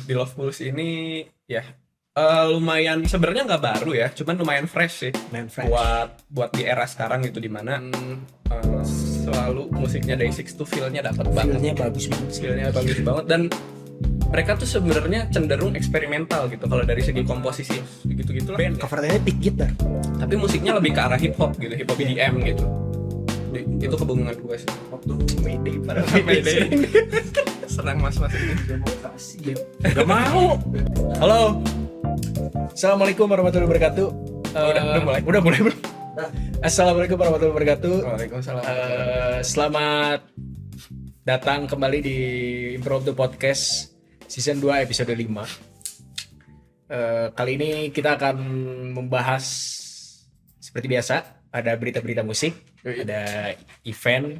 di Love Pulse ini ya lumayan sebenarnya nggak baru ya, cuman lumayan fresh sih buat di era sekarang gitu, dimana selalu musiknya Day6 tuh feel-nya dapat banget. Feel-nya bagus banget, dan mereka tuh sebenarnya cenderung eksperimental gitu kalau dari segi komposisi gitu-gitu lah. Covernya pick gitar. Tapi musiknya lebih ke arah hip hop gitu, hip hop EDM gitu. Itu kebingungan gue sih. Waktu Mayday pada Mayday. Senang mas-mas ini. demokrasi. Gak mau. Halo. Assalamualaikum warahmatullahi wabarakatuh. Udah mulai belum? Assalamualaikum warahmatullahi wabarakatuh. Waalaikumsalam. Selamat datang kembali di Improv the Podcast Season 2 episode 5. Kali ini kita akan membahas seperti biasa, ada berita-berita musik, ada event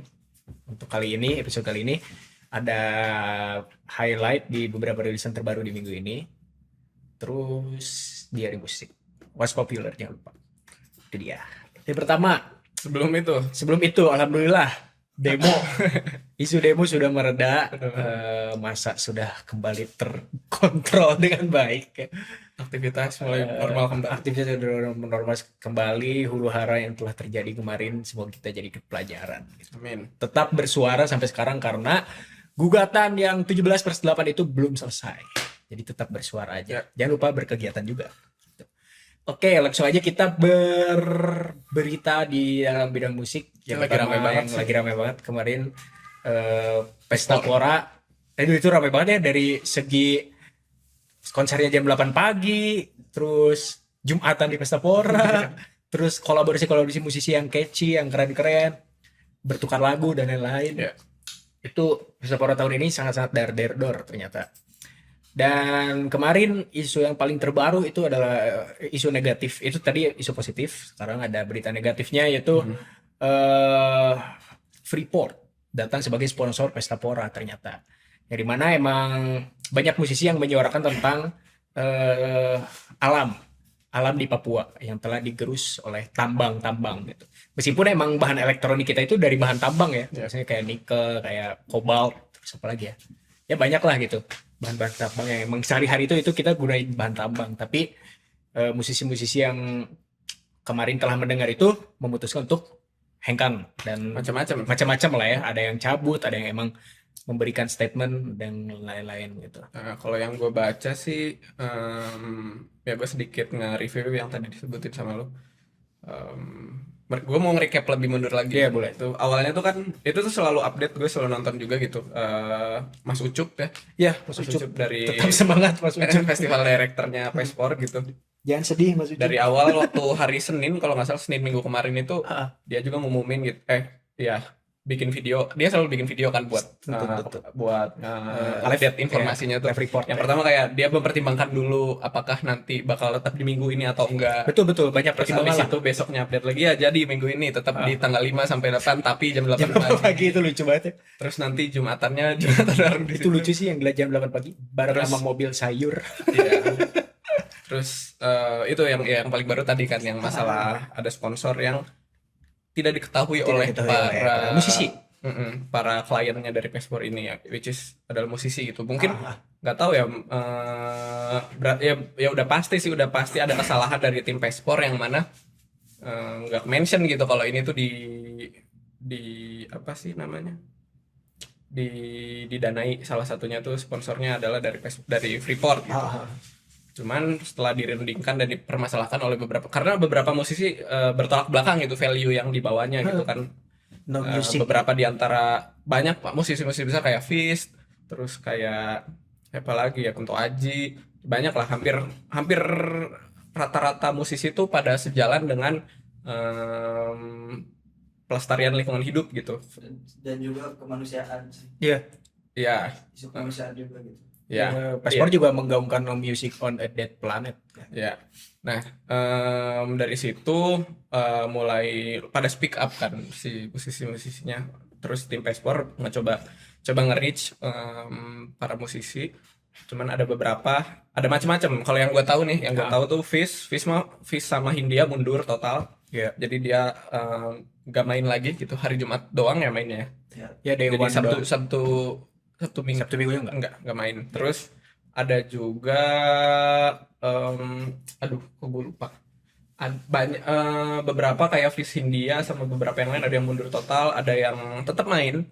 untuk kali ini, episode kali ini, ada highlight di beberapa rilisan terbaru di minggu ini, terus diari musik, what's popular, jangan lupa. Itu dia. Yang pertama, sebelum itu alhamdulillah isu demo sudah mereda, masa sudah kembali terkontrol dengan baik. Aktivitas mulai normal kembali. Aktivitas sudah normal kembali. Huru hara yang telah terjadi kemarin semoga kita jadi pelajaran. Amin. Tetap bersuara sampai sekarang karena gugatan yang 17/8 itu belum selesai. Jadi tetap bersuara aja. Jangan lupa berkegiatan juga. Oke, langsung aja kita berberita di dalam bidang musik yang lagi ramai banget kemarin, Pesta Pora. Itu ramai banget ya, dari segi konsernya jam 8 pagi, terus Jumatan di Pesta Pora, terus kolaborasi musisi yang catchy, yang keren-keren, bertukar lagu dan lain-lain. Itu Pesta Pora tahun ini sangat-sangat dar ternyata. Dan kemarin isu yang paling terbaru itu adalah isu negatif. Itu tadi isu positif, sekarang ada berita negatifnya, yaitu Freeport datang sebagai sponsor Pesta Pora ternyata. Yang dimana emang banyak musisi yang menyuarakan tentang alam di Papua yang telah digerus oleh tambang gitu. Meskipun emang bahan elektronik kita itu dari bahan tambang ya, misalnya kayak nikel, kayak kobalt, terus apa lagi ya? Ya banyak lah gitu. Bahan-bahan tambang yang emang sehari-hari itu kita gunain bahan tambang, tapi musisi-musisi yang kemarin telah mendengar itu memutuskan untuk hengkang dan macam-macam lah ya. Ada yang cabut, ada yang emang memberikan statement dan lain-lain gitu. Kalau yang gue baca sih, ya gue sedikit nge-review yang tadi disebutin sama lo. Gue mau nge-recap lebih mundur lagi. Ya boleh. Itu awalnya tuh kan itu tuh selalu update, gue selalu nonton juga gitu. Mas Ucup ya. Ya, Mas Ucup dari tetap semangat Mas Ucup. Festival directornya Pespor gitu. Jangan sedih Mas Ucup. Dari awal waktu hari Senin, kalau nggak salah Senin minggu kemarin itu dia juga ngumumin gitu. Bikin video. Dia selalu bikin video kan buat update informasinya tuh. Report, yang pertama kayak dia mempertimbangkan dulu apakah nanti bakal tetap di minggu ini atau enggak. Betul banyak pertimbangan lah. Itu besoknya update lagi ya, jadi minggu ini tetap di tanggal 5 sampai 8 tapi jam 8 pagi. Itu lucu banget ya. Terus nanti Jumatan baru itu lucu sih yang jam 8 pagi bareng sama mobil sayur. Iya. Terus itu yang paling baru tadi kan, yang masalah ada sponsor yang tidak diketahui oleh para musisi, para kliennya dari Pespor ini ya, which is adalah musisi gitu. Mungkin nggak tahu ya, ya udah pasti ada kesalahan dari tim Pespor yang mana nggak mention gitu kalau ini tuh di apa sih namanya, didanai, salah satunya tuh sponsornya adalah dari Freeport gitu. Cuman setelah dirundingkan dan dipermasalahkan oleh beberapa musisi bertolak belakang gitu value yang dibawanya gitu kan. Beberapa di antara banyak musisi-musisi besar kayak Fist, terus kayak apa lagi ya, Kunto Aji, banyak lah, hampir rata-rata musisi itu pada sejalan dengan pelestarian lingkungan hidup gitu. Dan juga kemanusiaan sih. Iya. Isu kemanusiaan juga gitu. Pespor juga menggaungkan music on a dead planet. Ya. Nah, dari situ mulai pada speak up kan si musisi-musisinya. Terus tim Pespor coba nge-reach para musisi. Cuman ada macam-macam. Kalau yang gue tahu nih, tahu tuh Fis sama Hindia mundur total. Jadi dia gak main lagi gitu, hari Jumat doang ya mainnya. Ya, jadi Sabtu minggu ya enggak main. Terus Ada juga aduh kok gue lupa. Banyak beberapa kayak Fis Hindia sama beberapa yang lain, ada yang mundur total, ada yang tetap main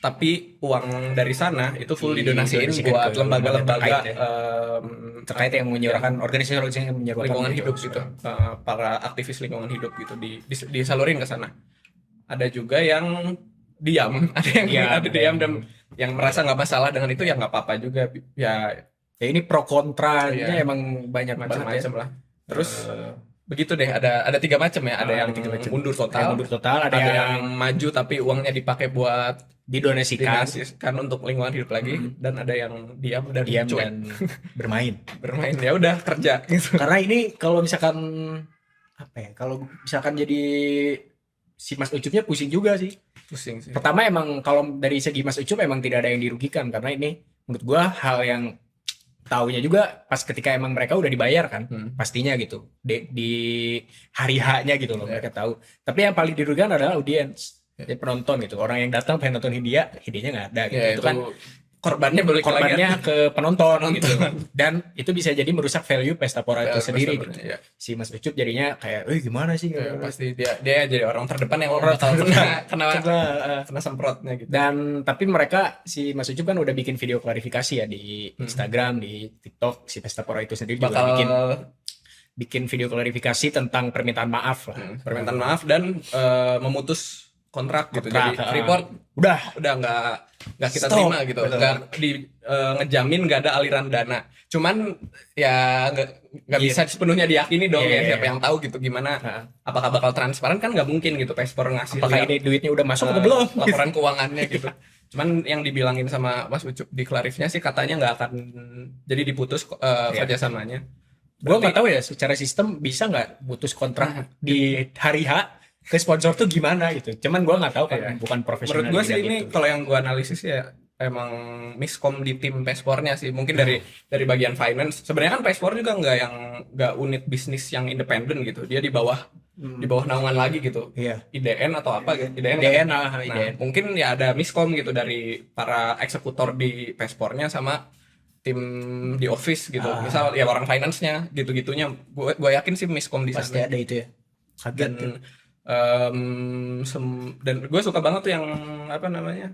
tapi uang dari sana itu full didonasiin Didonasikan buat ke lembaga-lembaga terkait terkait yang menyuarakan organisasi-organisasi yang menyuarakan lingkungan hidup gitu, para aktivis lingkungan hidup gitu disalurin ke sana. Ada juga yang diam, ada yang Iya, ada diam dan yang merasa nggak masalah dengan itu, ya nggak apa-apa juga ya, ya ini pro kontranya Iya. emang banyak banget ya. macam-macam lah. Terus begitu deh, ada 3 macam ya, ada yang 3 macam. mundur Ada yang total, mundur total, ada ada yang yang maju tapi uangnya dipakai buat didonasikan, dinasihkan untuk lingkungan hidup lagi, dan ada yang diam dan diam cuek, dan bermain. bermain ya udah kerja gitu. Karena ini kalau misalkan apa ya, kalau misalkan jadi si Mas Ucupnya pusing juga sih. Pusing sih. Pertama emang kalau dari segi Mas Ucup emang tidak ada yang dirugikan, karena ini menurut gua hal yang taunya juga pas ketika emang mereka udah dibayar kan, pastinya gitu di hari H-nya gitu loh, mereka tahu. Tapi yang paling dirugikan adalah audiens, jadi penonton gitu, orang yang datang pengen nonton Hindia-nya nggak ada gitu. Ya, Itu kan korbannya balik lagi korbannya ke penonton gitu, dan itu bisa jadi merusak value Pesta Pora itu sendiri gitu. ya. Si Mas Ucup jadinya kayak, gimana sih? Ya, pasti dia jadi orang terdepan yang Orang bakal kena Coba, kena semprotnya gitu. Dan tapi mereka, si Mas Ucup kan udah bikin video klarifikasi ya di Instagram, di TikTok. Si Pesta Pora itu sendiri Bakal juga bikin video klarifikasi tentang permintaan maaf lah. permintaan maaf dan memutus kontrak gitu. Kontrak, Jadi Freeport udah nggak kita Stop. terima gitu, Betul. nggak ngejamin nggak ada aliran dana. Cuman ya nggak Iya. bisa sepenuhnya diyakini dong, Iya. ya siapa yang tahu gitu gimana, apakah bakal transparan, kan nggak mungkin gitu Pespor ngasih apakah lihat, ini duitnya udah masuk atau belum? laporan keuangannya gitu. Cuman yang dibilangin sama Mas Ucup di klarifnya sih katanya nggak akan jadi diputus Iya. kerjasamanya. Gue nggak tahu ya secara sistem bisa nggak putus kontrak di hari H ke sponsor tuh gimana gitu. Cuman gue nggak tahu kan, Iya. bukan profesional. Menurut gue di sih bidang ini itu. kalau yang gue analisis ya emang miskom di tim Pespornya sih, mungkin dari bagian finance. Sebenarnya kan Pespor juga nggak unit bisnis yang independen gitu, dia di bawah naungan lagi gitu, Iya. IDN atau apa gitu, IDN, IDN, kan? Nah, IDN. mungkin ya ada miskom gitu dari para eksekutor di Pespornya sama tim di office gitu, misal ya orang finance-nya gitu-gitunya, gue yakin sih miskom di Pasti sana. ada itu ya. Kaget Dan tuh. dan gue suka banget tuh yang apa namanya,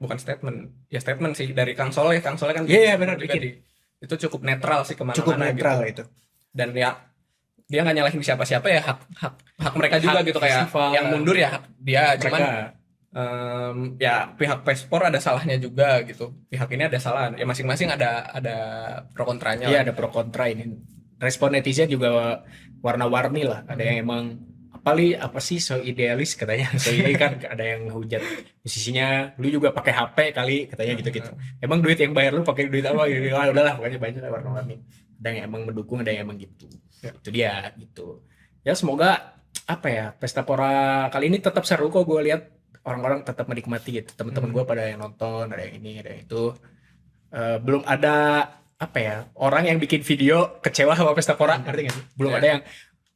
bukan statement sih dari Kang Soleh kan Iya, benar, juga bikin. itu cukup netral sih kemana-mana Cukup netral gitu. itu. Dan ya dia nggak nyalahin siapa-siapa, ya hak mereka juga Hak gitu, kayak festival. yang mundur ya hak dia, cuman Mereka ya pihak Pespor ada salahnya juga gitu, pihak ini ada salah, ya masing-masing ada pro kontranya iya lah. ada pro kontra ini. Respon netizen juga warna-warni lah. Ada yang emang apa sih so idealis katanya. So ini kan ada yang hujat musisinya, lu juga pakai HP kali katanya gitu-gitu. Emang duit yang bayar lu pakai duit apa gitu. Udahlah pokoknya banyak lah warna-warni. Ada yang emang mendukung, ada yang emang gitu. Ya. Itu dia gitu. Ya semoga apa ya, Pesta Pora kali ini tetap seru kok, gue lihat orang-orang tetap menikmati gitu. Teman-teman gue pada yang nonton, ada yang ini, ada yang itu. Belum ada apa ya, orang yang bikin video kecewa sama Pesta Pora, ngerti nggak sih? Belum Ya. ada yang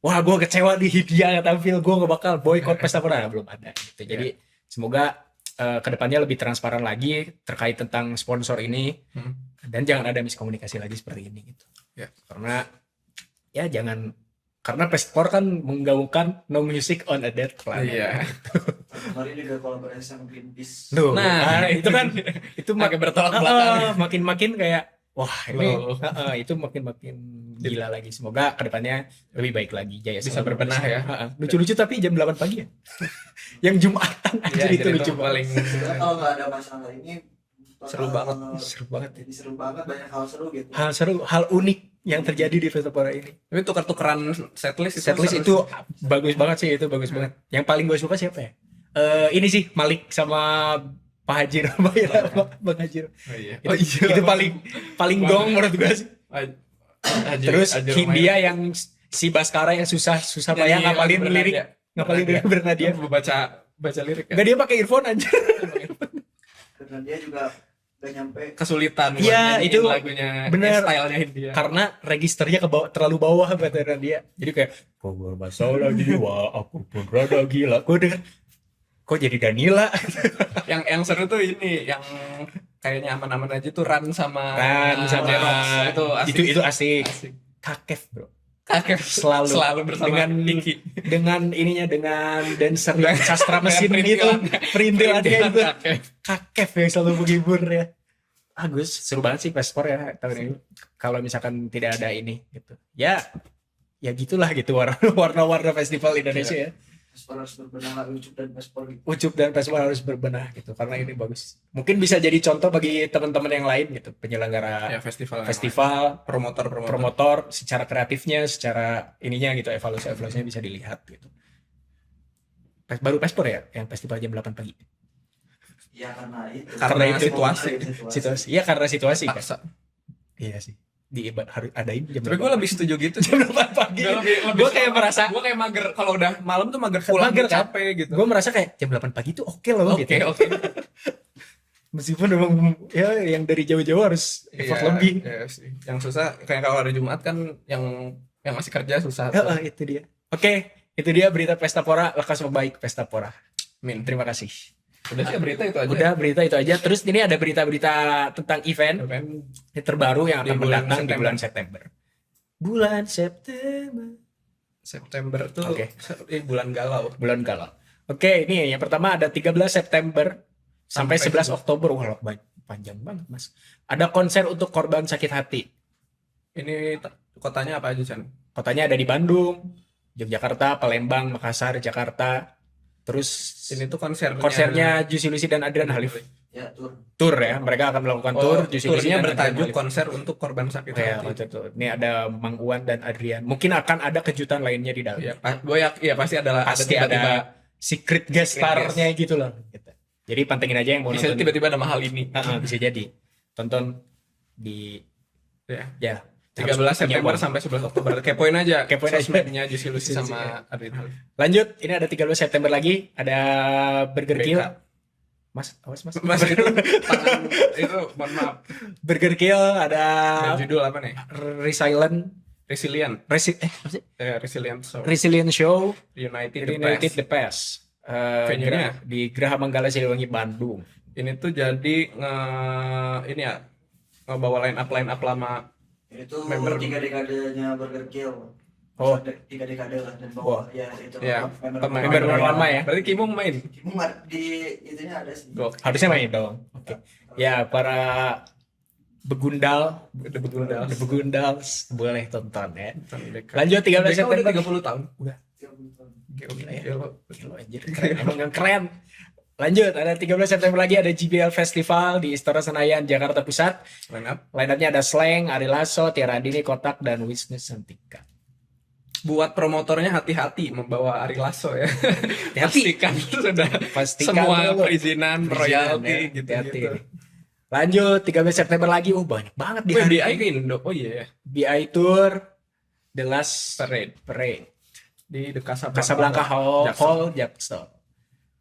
wah gue kecewa di Hindia tampil, gue gak bakal boykot Pesta Pora, belum ada gitu. Jadi semoga kedepannya lebih transparan lagi terkait tentang sponsor ini, dan jangan ada miskomunikasi lagi seperti ini gitu. Ya. Karena ya jangan, karena Pesta Pora kan menggaungkan no music on a dead planet. Iya. Kemarin juga kolaborasi sama Greenpeace. Tuh, Nah, itu kan itu agak bertolak belakang. makin kayak wah ini Loh. itu makin gila lagi. Semoga kedepannya lebih baik lagi. Jaya Bisa selalu. berbenah ya. Lucu-lucu tapi jam 8 pagi ya. Yang Jumatan aja Iya, itu jadi lucu paling Sebenarnya kalau nggak ada masalah ini Seru banget. seru banget. Jadi seru banget, banyak hal seru gitu. Hal seru, hal unik yang terjadi di Pesta Pora ini. Tapi tuker-tukeran setlist Setlist seru itu sih. bagus banget sih, itu bagus banget. Yang paling gue suka siapa ya? Ini sih Malik sama Pak Haji Rama ya, Bang Haji Rama. Oh iya. Itu paling dong menurut gue sih. Terus Hindia yang si Baskara yang susah payah ngapalin lirik, Bernadia. baca lirik ya. Enggak, dia pakai earphone aja. Karena dia juga gak nyampe. Kesulitan buat Iya, nyanyiin itu lagunya, bener. stylenya Hindia. Karena registernya terlalu bawah kata dia. Jadi kayak kok bermasalah lagi, wah aku pun rada gila. Gue denger kok jadi Danila. yang seru tuh ini yang kayaknya aman-aman aja tuh Ran sama Jerox. itu asik. Itu asik. Asik. Kakef bro. Kakek Selalu bersama dengan Diki. dengan ininya dengan dancer yang sastra Dengan mesin gitu, perintilannya itu Kakek. Kakef yang selalu menghibur ya. Agus seru banget sih Pespor ya tahun ini. Kalau misalkan tidak ada ini gitu. Ya gitulah gitu warna-warna festival Indonesia ya. Paspor harus berbenah, Ucup dan Paspor gitu. Ucup dan Pespor harus berbenah gitu karena ini bagus. Mungkin bisa jadi contoh bagi teman-teman yang lain gitu, penyelenggara Ya festival. promotor secara kreatifnya, secara ininya gitu, evaluasinya bisa dilihat gitu. Baru Pespor ya yang festival jam 8 pagi. Ya karena itu. Karena itu. situasi. Iya karena situasi kan. Paksa. Iya sih. Harus adain jam Tapi gue 8 lebih setuju gitu. jam 8 pagi. Gue kayak merasa gue kayak mager kalau udah malam tuh mager pulang Mager, kan? capek gitu. gue merasa kayak jam 8 pagi itu oke loh gitu. Oke. Meskipun memang ya yang dari jauh-jauh harus effort lebih. Iya sih. Yang susah kayak kalau hari Jumat kan yang masih kerja susah. Itu dia. Oke, itu dia berita Pesta Pora. Lekas membaik Pesta Pora. Min. Terima kasih. Udah sih berita itu aja. Udah berita itu aja. Terus ini ada berita-berita tentang event terbaru yang Di akan bulan mendatang di September. bulan September. Bulan September. September tuh Oke. bulan galau. Bulan galau. Oke, ini yang pertama ada 13 September sampai 11 Oktober. Wah, panjang banget, Mas. Ada konser untuk korban sakit hati. Ini kotanya apa aja, Chan? Kotanya ada di Bandung, Yogyakarta, Palembang, Makassar, Jakarta. Terus Ini tuh konsernya Juicy Luicy dan Adrian Halif. Ya tur. Tour ya, mereka akan melakukan tour. Juicy Luicy turnya dan Adrian bertajuk Halif. konser untuk korban sakit Ya, hati. konser tour. Ini ada Mang Uwan dan Adrian. Mungkin akan ada kejutan lainnya di dalam. Ya, gue ya pasti Pasti tiba-tiba ada secret guest star-nya gitu loh. Gitu. Jadi pantengin aja yang mau bisa nonton. tiba-tiba ada mahal ini. Bisa jadi. Tonton di Ya. harus 13 punya September uang. sampai 11 Oktober. Kepoin aja. Kepoin aja. sosmednya Juicy Luicy Juicy sama Adrian Halif. Lanjut, ini ada 13 September lagi, ada Burger BK. Kill. Mas, awas Mas. Mas itu tangan itu mohon maaf. Burger Kill ada Dan judul apa nih? Resilient Resilient. apa sih? Resilient Show. Resilient Show United the United Best. the Past. Venue-nya? Di Geraha Manggala Siliwangi Bandung. Ini tuh jadi ini ya ngebawa line up lama. Itu Member. 3 dekadenya Burger Kill. Oh. 3 dekade lah dan bawah. Ya itu. Ya, Member lama ya. Berarti Kimung main. Di itunya ada sih. Gokil. Harusnya main dong. Oke. Ya, para begundal, begundal boleh tonton ya. Lanjut 13 September September. 30 tahun. Udah. Gila ya. ya. Gila, anjir, keren. Emang yang keren. Lanjut, ada 13 September lagi ada JBL Festival di Istora Senayan, Jakarta Pusat. Line up. Line-up-nya ada Slang, Ari Lasso, Tiara Andini, Kotak, dan Wisnu Santika. Buat promotornya hati-hati membawa Ari Lasso ya. Hati-hati. Pastikan sudah Pastikan semua dulu. perizinan, royalti gitu. Hati-hati. Lanjut, 13 September lagi. Banyak banget di hari BI ke Indo. Oh iya ya. BI Tour, The Last Parade di The Casablanca Hall, Jackson.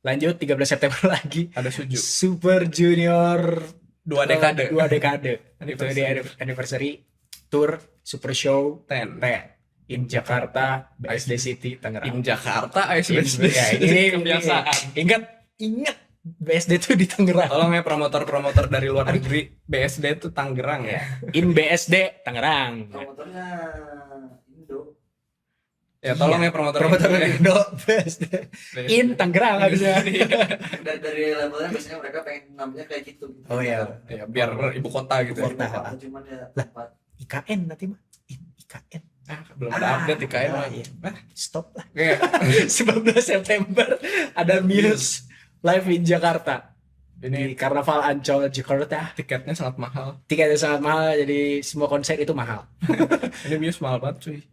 Lanjut, 13 September lagi. Ada Suju. Super Junior 2 dekade. 2 dekade. Itu di anniversary tour Super Show 10. in Jakarta, BSD City, Tangerang. In Jakarta ASBSD. Ya, ini kebiasaan. Ingat BSD tuh di Tangerang. Tolong ya promotor-promotor dari luar negeri, BSD itu Tangerang ya. In BSD Tangerang. Promotornya Indo. Ya tolong ya promotor Indo BSD. In Tangerang harusnya. Dari labelnya biasanya mereka pengen namanya kayak gitu. Oh iya. Ya, biar ibu kota gitu. Ibu kota. Apa, cuman ya Lah. tempat. IKN nanti mah. IKN. Belum ada update IKN. Iya. Stop lah. Oke. 19 September ada Muse live in Jakarta. Ini Karnaval Ancol Jakarta. Tiketnya sangat mahal. Tiketnya sangat mahal, jadi semua konser itu mahal. Ini Muse mahal banget cuy.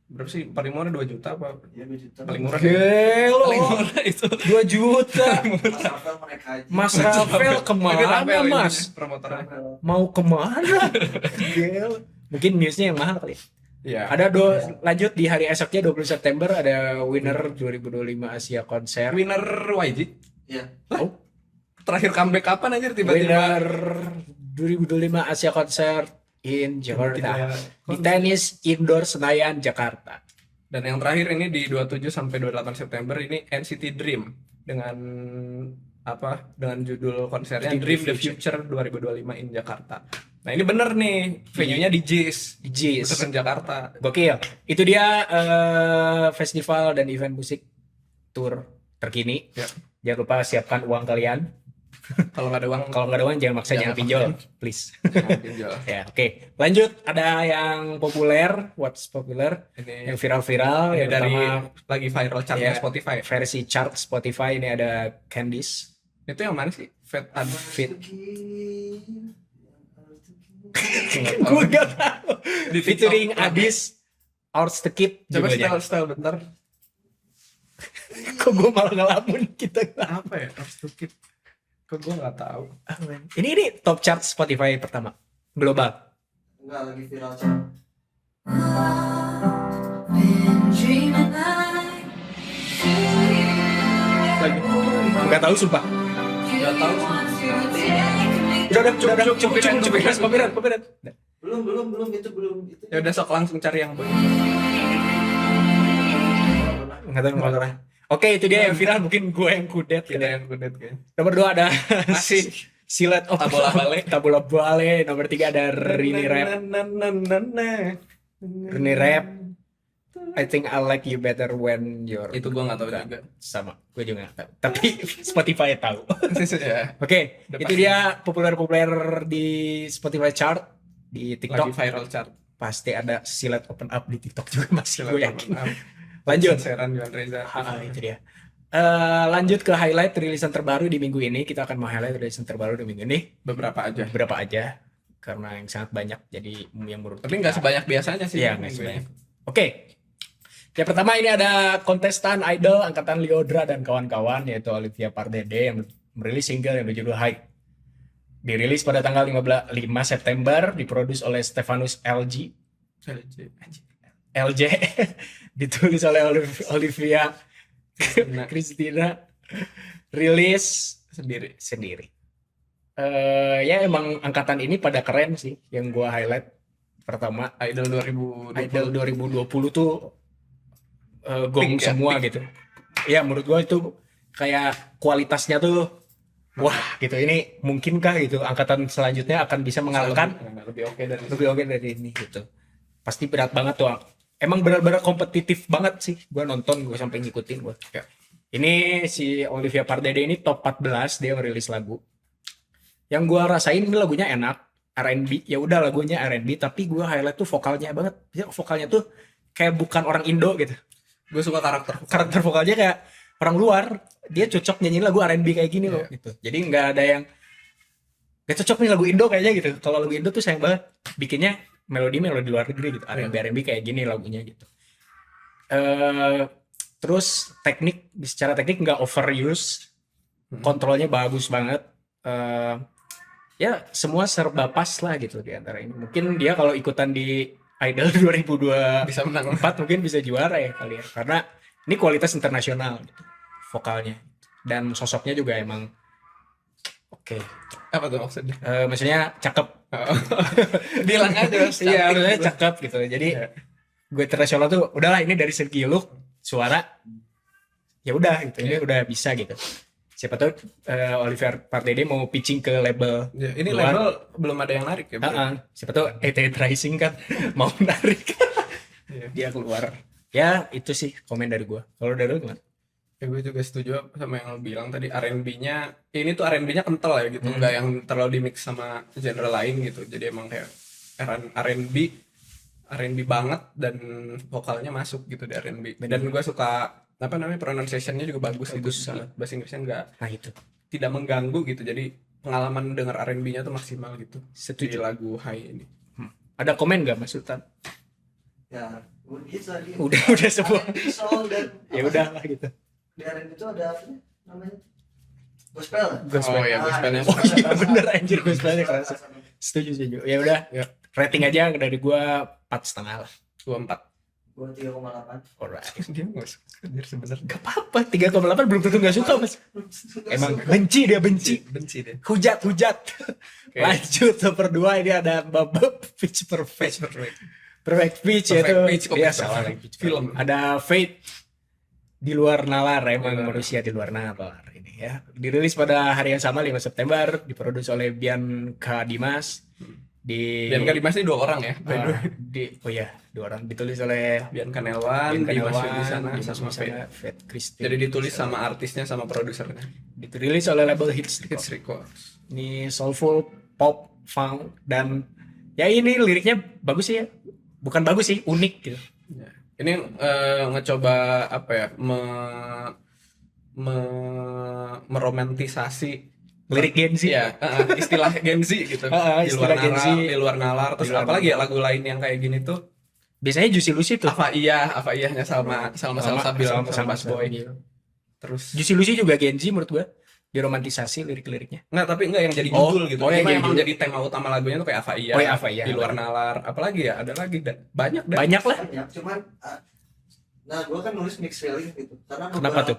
Berapa sih? Paling murah 2 juta apa? Ya 2 juta. Paling murah. Gelo. Paling murah itu. 2 juta. Mas Rafael mau naik haji. Mas Rafael kemana Mas? Promotornya. Mau kemana? Gelo. Mungkin Muse-nya yang mahal kali. Iya. Ada lanjut di hari esoknya 20 September ada winner 2025 Asia Konser. Winner YG. Iya. Oh, Terakhir comeback kapan anjir tiba-tiba? winner 2025 Asia Konser in Jakarta. Di tenis indoor Senayan Jakarta. Dan yang terakhir ini di 27 sampai 28 September ini NCT Dream dengan apa dengan judul konsernya Dream Dream the the Future 2025 in Jakarta. Nah ini bener nih, venue-nya di JIS, Jis. beneran Jakarta. Gokil. Itu dia festival dan event musik tour terkini. Ya. Jangan lupa siapkan uang kalian. Kalau nggak ada uang, Kalau nggak ada uang jangan maksa, Jangan jangan pinjol, maksain. please. jangan pinjol. Ya, oke. Lanjut, ada yang populer, what's popular, Ini, yang viral-viral, ini yang dari pertama lagi viral chartnya Ya. Spotify. versi chart Spotify ini ada Candice. Itu yang mana sih? Fat Fit. Nggak tahu. Gue gak tahu. Di Featuring TikTok. Adis, Ours the Kid. Coba judulnya. style bentar. Kok gue malah ngelamun kita. Apa ya? Stupid. Kok gue nggak tahu. Ini top chart Spotify pertama global. Enggak lagi viral chat. Lagi. Nggak tahu sumpah. Nggak tahu. Udah, cukup. Copyright. Belum itu Ya udah sok langsung cari yang baru. Nggak tahu nomor. Oke, itu dia yang viral, mungkin gue yang kudet. Kita yang kudet kayaknya. Nomor 2 ada Masih. Silat of Tabola Bale. Tabola Bale. Nomor 3 ada Rini Rap. Rini Rap. I think I like you better when you're Itu gue nggak tahu juga. sama. Gue juga nggak tahu. Tapi Spotify tahu. Ya. Oke, Udah itu pasti. dia populer-populer di Spotify chart, di Lagi TikTok. viral chart. Pasti ada Silat Open Up di TikTok juga masih, gue yakin. Lanjut. Lanjut. Seran Johan Reza. Itu dia. Lanjut ke highlight rilisan terbaru di minggu ini. Kita akan meng-highlight rilisan terbaru di minggu ini. Beberapa aja. Berapa aja? Karena yang sangat banyak. Jadi yang menurut Tapi nggak sebanyak biasanya sih. Iya, nggak sebanyak. Oke. Yang pertama ini ada kontestan idol angkatan Lyodra dan kawan-kawan, yaitu Olivia Pardede yang merilis single yang berjudul High. Dirilis pada tanggal 5 September, diproduksi oleh Stefanus LG. LJ. Ditulis oleh Olivia Christina. Rilis sendiri. Ya emang angkatan ini pada keren sih yang gua highlight. Pertama, Idol 2020. Idol 2020 tuh gong Peak ya, semua gitu. Ya menurut gua itu kayak kualitasnya tuh wah gitu. Ini mungkinkah gitu angkatan selanjutnya akan bisa mengalahkan lebih oke dari lebih oke dari ini gitu. Pasti berat banget tuh. Emang benar-benar kompetitif banget sih. Gua nonton, gua sampai ngikutin gua. Ya. Ini si Olivia Pardede ini top 14 dia ngerilis lagu. Yang gua rasain ini lagunya enak, R&B. Ya udah lagunya R&B tapi gua highlight tuh vokalnya banget. Ya, vokalnya tuh kayak bukan orang Indo gitu. gue suka Karakter vokalnya kayak orang luar. Dia cocok nyanyiin lagu R&B kayak gini loh gitu. Jadi nggak ada yang gak cocok nih lagu Indo kayaknya gitu. Kalau lagu Indo tuh sayang banget bikinnya melodi luar negeri gitu. R&B kayak gini lagunya gitu. Terus secara teknik nggak overuse. Kontrolnya bagus banget. Ya semua serba pas lah gitu di antara ini. Mungkin dia kalau ikutan di Idol 2024 bisa menang. mungkin bisa juara ya kali ya. Karena ini kualitas internasional gitu, vokalnya. Dan sosoknya juga emang oke. Apa tuh maksudnya? Maksudnya cakep. Bilang aja. Iya, maksudnya cakep gitu. Jadi Iya. gue internasional tuh udahlah ini dari segi look, suara ya udah gitu. Ini udah bisa gitu. Siapa tahu Oliver Pardede mau pitching ke label. Ya, ini luar. label belum ada yang narik ya. Bro? Siapa tahu ET Rising kan mau narik. Iya. Dia keluar. Ya, itu sih komen dari gua. Kalau dari lu gimana? Ya, gue juga setuju sama yang lo bilang tadi. R&B-nya ini tuh R&B-nya kental ya gitu, nggak yang terlalu di mix sama genre lain gitu. Jadi emang kayak R&B banget dan vokalnya masuk gitu di R&B. Dan gue suka apa namanya pronunciation-nya juga bagus gitu. Bahasa Inggrisnya nggak Nah, itu. tidak mengganggu gitu. Jadi pengalaman denger R&B-nya tuh maksimal gitu. Setuju. Di lagu High ini. Ada komen nggak Mas Sultan? Ya, gitu tadi. Udah semua. R&B soul dan Ya udah lah gitu. di R&B itu ada apa sih namanya? Gospel. Gospel. Oh iya, gospelnya. Oh iya bener anjir gospelnya kerasa. Setuju. Ya udah. Ya. Rating aja dari gua 4,5 lah. 24. Gua 3,8. Alright. Dia nggak suka sebenarnya. Gak apa-apa 3,8 belum tentu gak suka Mas. Emang benci Benci deh. hujat. Oke. Lanjut nomor 2 ini ada Bubble Pitch Perfect. Perfect Pitch Perfect yaitu Pitch, kok ya Pitch salah Perfect? lagi. Film. Ada Fate di luar nalar emang Benar. manusia di luar nalar ini. ya. Dirilis pada hari yang sama 5 September, diproduksi oleh Bianca Dimas. Bianca Dimas ini 2 orang ya, by the way. Oh ya, 2 orang. Ditulis oleh Bianca Nelwan, Bianca Dimas Nelwan, Yudhisana, Dimas sama Yudhisana, Fate. Fate Christine. Jadi ditulis sama artisnya sama produsernya. Dirilis oleh label Hits Records. Hits Records. Ini soulful, pop, funk, dan ya ini liriknya bagus sih ya. Bukan bagus sih, unik gitu. Ya. Ini ngecoba apa ya, meromantisasi Lirik Gen Z. ya, istilah Gen Z gitu. Istilah Gen Z. Di luar nalar. Terus Di luar apalagi ya lagu lain yang kayak gini tuh. Biasanya Juicy Lucy tuh. Apa iyahnya Salma Salsabil sama Bass Boy. Terus Juicy Lucy juga Gen Z menurut gua. Diromantisasi lirik-liriknya. enggak yang jadi Oh, judul gitu. yang Cuma jadi emang judul. jadi tema utama lagunya tuh kayak Apa Iya. Oh ya, Apa Iya. Di luar nalar. Apalagi ya? Ada lagi banyak dah. Banyak lah. Banyak, cuman nah gue kan nulis mixed feeling gitu karena Kenapa tuh?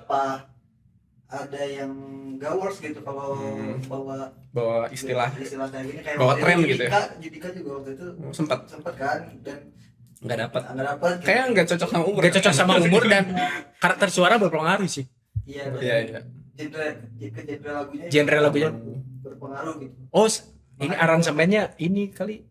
ada yang gak works gitu kalau bawa Bawa istilah kayak gini kayak bawa waktu tren itu gitu ya? Judika juga waktu itu sempat sempet kan dan nggak dapat. nggak dapat gitu. Kayak nggak cocok sama umur. Gak cocok sama umur dan karakter suara berpengaruh sih. iya Iya. genre lagunya Genre lagunya. berpengaruh gitu. Oh, ini aransemennya ini kali.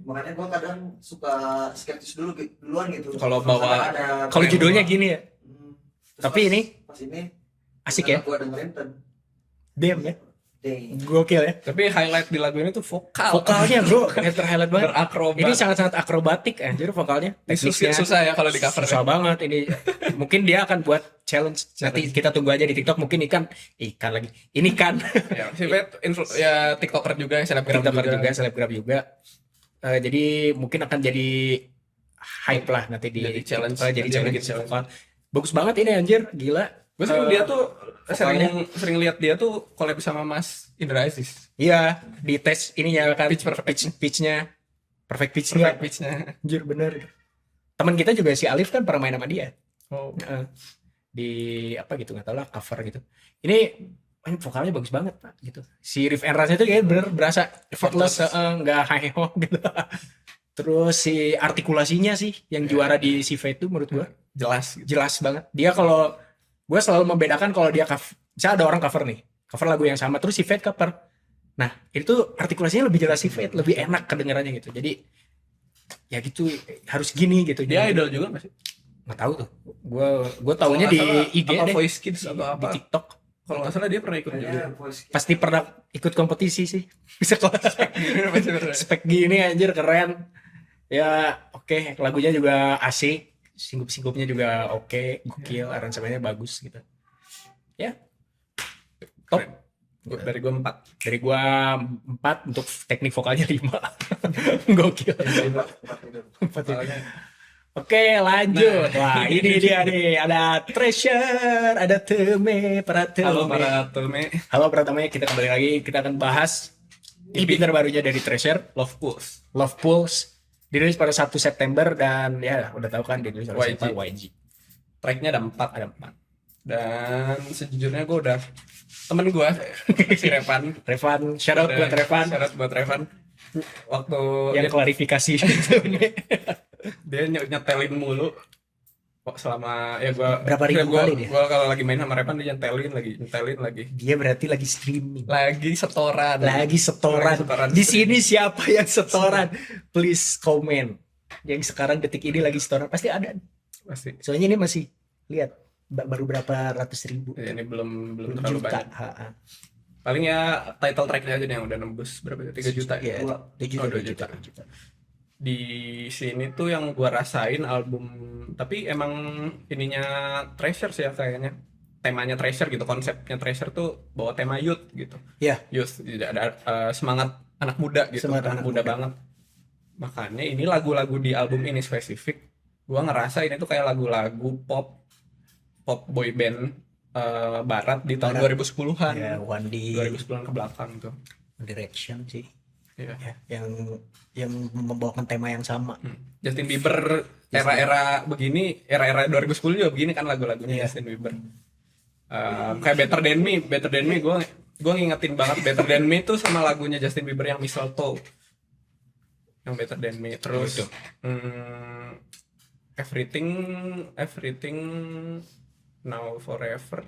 Makanya gue kadang suka skeptis duluan gitu Kalau bawa- Kalau judulnya gini ya. Terus Tapi ini pas ini asik ya. gue dengerin dan Dem ya. dang. Gokil ya. Tapi highlight di lagu ini tuh vokal. Vokalnya bro, highlight banget. Berakrobat. Ini sangat-sangat akrobatik anjir vokalnya. Ini Teknisnya susah ya kalau di cover. susah banget ini. Mungkin dia akan buat challenge. Nanti kita tunggu aja di TikTok. Mungkin ikan lagi. Ini kan Ya, si Fate ya TikToker juga, selebgram TikToker juga. juga, selebgram juga. Jadi mungkin akan jadi hype lah nanti di Jadi challenge. jadi Dia challenge bikin challenge. vokal. Bagus banget ini anjir, gila. Gue sering dia tuh vokalnya. sering lihat dia tuh collab sama Mas Indra Aziz. Iya, di tes ininya kan Pitch perfect. pitchnya perfect pitchnya. Perfect pitch-nya. Anjir bener. Teman kita juga si Alif kan pernah main sama dia. Oh. Di apa gitu nggak tahu lah cover gitu. Ini vokalnya bagus banget Pak gitu. Si riff and rush itu kayak bener berasa effortless, nggak high-ho gitu. Terus si artikulasinya sih yang juara di si Fate itu menurut gua Jelas gitu. jelas banget. Dia kalau gua selalu membedakan kalau dia cover, misalnya ada orang cover nih, cover lagu yang sama terus si Fate cover. Nah, itu artikulasinya lebih jelas si Fate, lebih enak kedengarannya gitu. Jadi ya gitu harus gini gitu. Dia Jadi, idol juga nggak sih? nggak tahu tuh. Gua taunya di IG apa deh. Voice Kids atau Di apa? TikTok. Kalau nggak salah dia pernah ikut juga. Kayaknya voice Pasti pernah ikut kompetisi sih. Bisa kelas spek gini anjir keren. Ya oke, lagunya juga asik, singgup-singgupnya juga oke, gokil, aransemennya bagus gitu. Ya. Top. Dari gue 4. Dari gua 4 untuk teknik vokalnya 5. Gokil. 4 ya. Oke, lanjut. Wah, ini dia nih. Ada Treasure, ada Teme, Halo Pratame. para Tome. Halo Pratame, kita kembali lagi. Kita akan bahas EP terbarunya dari Treasure, Love Pulse. Love Pulse. Dirilis pada 1 September dan ya udah tahu kan dirilis oleh YG. siapa? YG. Tracknya ada 4. Dan sejujurnya gue udah temen gue si Revan. Revan, shout out buat Revan Syarat buat Revan. Waktu yang klarifikasi itu nih. dia nyetelin mulu kok selama ya gua Berapa ribu kali dia? Gua kalau lagi main sama Revan dia nyetelin lagi. Dia berarti lagi streaming. Lagi setoran. Lagi setoran. Lagi setoran. Di sini siapa yang setoran? Please comment. Yang sekarang detik ini lagi setoran pasti ada. Pasti. Soalnya ini masih lihat baru berapa ratus ribu. Ya, ini belum Belum terlalu juta. banyak. Paling ya title tracknya aja deh yang udah nembus berapa ya? 3 juta ya. Iya, 2 juta, Oh, 2 2 juta. juta. Di sini tuh yang gua rasain album, tapi emang ininya Treasure sih ya kayaknya. Temanya Treasure gitu, konsepnya Treasure tuh bawa tema youth gitu. Iya. Youth, jadi ada semangat anak muda gitu, Semangat anak anak muda muda. banget. Makanya ini lagu-lagu di album ini spesifik, gua ngerasa ini tuh kayak lagu-lagu pop boy band barat di tahun Barat. 2010-an. Ya, One 2010-an ke belakang tuh. Direction sih. Iya. Ya, yang membawakan tema yang sama. Justin Bieber era-era begini, era-era 2010 juga begini kan lagu-lagunya Iya. Justin Bieber. Kayak Better Than Me, gue ngingetin banget Better Than Me tuh sama lagunya Justin Bieber yang Mistletoe, yang Better Than Me. Terus Everything Now Forever.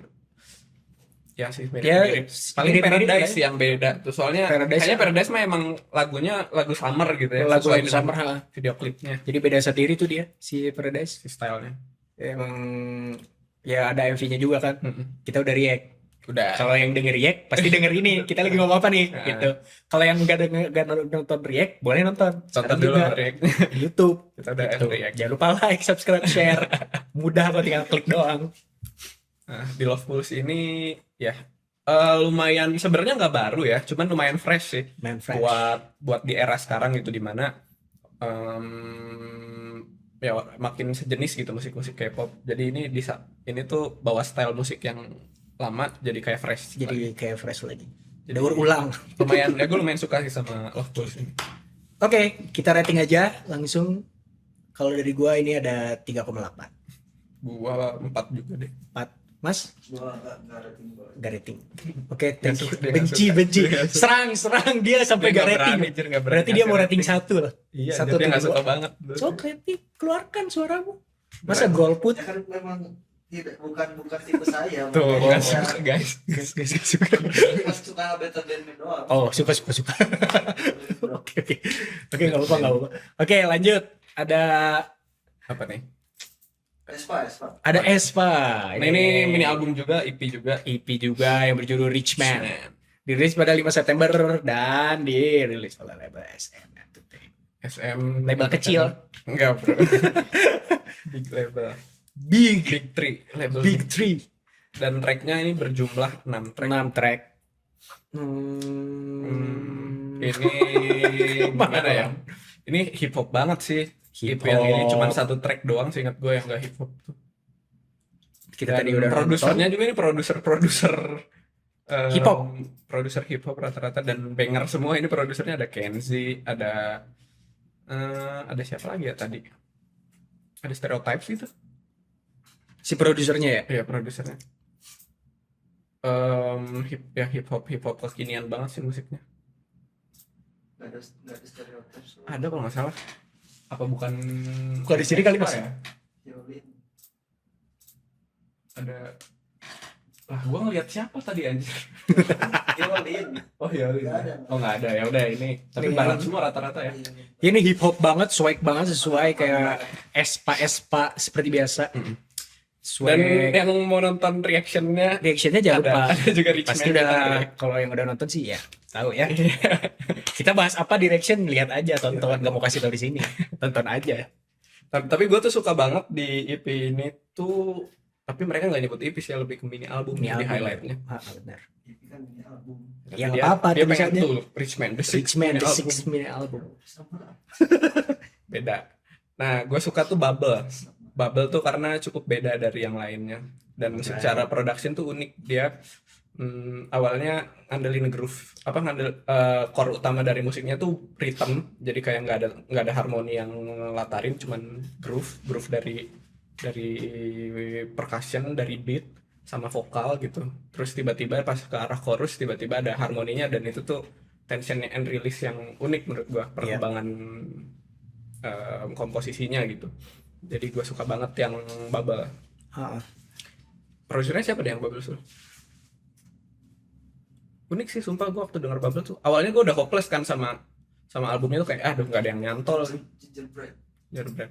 Ya sih Ya, mirip-mirip. Paling mirip-mirip Paradise lah. yang beda tuh. Soalnya Paradise kayaknya ya. Paradise mah emang lagunya lagu summer gitu ya. Lagu Sesuai dengan summer, ha. video klipnya, Jadi beda sendiri tuh dia si Paradise. si stylenya. Emang ya ada MV-nya juga kan. Mm-mm. Kita udah react. Udah. Kalau yang denger react pasti denger ini. Kita lagi ngomong apa nih Nah. gitu. Kalau yang nggak nonton react boleh nonton. Tonton Sekarang dulu juga react. di YouTube. Kita udah Gitu. react. Jangan lupa like, subscribe, share. Mudah kok tinggal klik doang. Nah, di Love Pulse ini ya lumayan sebenarnya nggak baru ya, cuman lumayan fresh sih Main fresh. buat di era sekarang gitu, dimana ya makin sejenis gitu musik-musik K-pop. Jadi ini tuh bawa style musik yang lama jadi kayak fresh lagi. Jadi kayak fresh lagi. Jadi Daur ulang. lumayan ya, gue lumayan suka sih sama Love Pulse ini. Oke, kita rating aja langsung. Kalau dari gua ini ada 3,8. Gua 4 juga deh. 4. Mas, Gua nggak rating gua. gak rating. Oke, thank you. suka, dia nggak Benci, suka. benci. Dia nggak suka. Serang dia sampai Dia gak nggak rating. berani, Jir, nggak berani Berarti dia ngasih mau rating rating. 1 lah. Iya, Satu dia nggak tuh suka dua. banget. So, kritik, keluarkan suaramu. Masa golput? Ya kan memang tidak bukan tipe saya. Tuh, nggak Makanya suka guys. Guys, suka. saya suka Better Than Me doang. Oh, suka. Oke. Oke, nggak apa-apa. Oke, lanjut. Ada Apa nih? Espa. ada Espa. Nah, ini mini album juga, EP juga. EP juga yang berjudul Rich Man. Dirilis pada 5 September dan dirilis oleh label SM Entertainment. SM Label kecil. Enggak, bro. Big label. Big Big Three label. Big Three. Dan tracknya ini berjumlah 6 track. 6 track. Ini gimana ya? Ini hip hop banget sih. Hip EP yang ini hop. cuma 1 track doang, seingat gue yang gak hip hop tuh. Kita Dan tadi udah produsernya juga ini produser Hip hop. Produser hip hop rata-rata dan banger semua. Ini produsernya ada Kenzi, ada siapa lagi ya tadi? Ada Stereotypes gitu. si produsernya ya. Iya, produsernya. Hip hop kekinian banget sih musiknya. Nggak ada stereotip. Ada kalau nggak salah. Apa bukan? Bukan di sini kali, Mas? ya? Violin. Ada. Lah, gua ngeliat siapa tadi anjir? Violin. Oh iya. Nggak ada. Oh nggak ada, ya udah ini. Tapi Ini barat yang- semua rata-rata ya. Ini hip hop banget, swag banget sesuai kayak Espa seperti biasa. Swag. Dan yang mau nonton reactionnya Reactionnya jangan lupa. ada juga Rich Pasti Man udah, kita. kalau yang udah nonton sih ya tahu ya. Kita bahas apa di reaction, lihat aja, tonton, nggak mau kasih tahu di sini. Tonton aja. Tapi gue tuh suka banget di EP ini tuh. Tapi mereka nggak nyebut EP sih, lebih ke mini album Ini di album. highlightnya. Benar. Ini kan ini album. Tapi Ya, nggak dia- apa-apa Dia pengen tulisannya. tuh Rich Man, The Six Rich Man, Mini The Album. Six Minute Album. Sama. Beda. Nah, gue suka tuh Bubble. Bubble tuh karena cukup beda dari yang lainnya. Dan secara production tuh unik. Dia awalnya ngandelin groove, core utama dari musiknya tuh rhythm. Jadi kayak nggak ada harmoni yang latarin, cuman groove dari percussion, dari beat sama vokal gitu. Terus tiba-tiba pas ke arah chorus tiba-tiba ada harmoninya, dan itu tuh tension and release yang unik menurut gua, perkembangan komposisinya gitu. Jadi gua suka banget yang Bubble. Produsernya siapa deh yang Bubble tuh? Unik sih sumpah, gua waktu denger Bubble tuh awalnya gua udah hopeless kan sama albumnya tuh, kayak aduh nggak ada yang nyantol sih. Gingerbread. Gingerbread.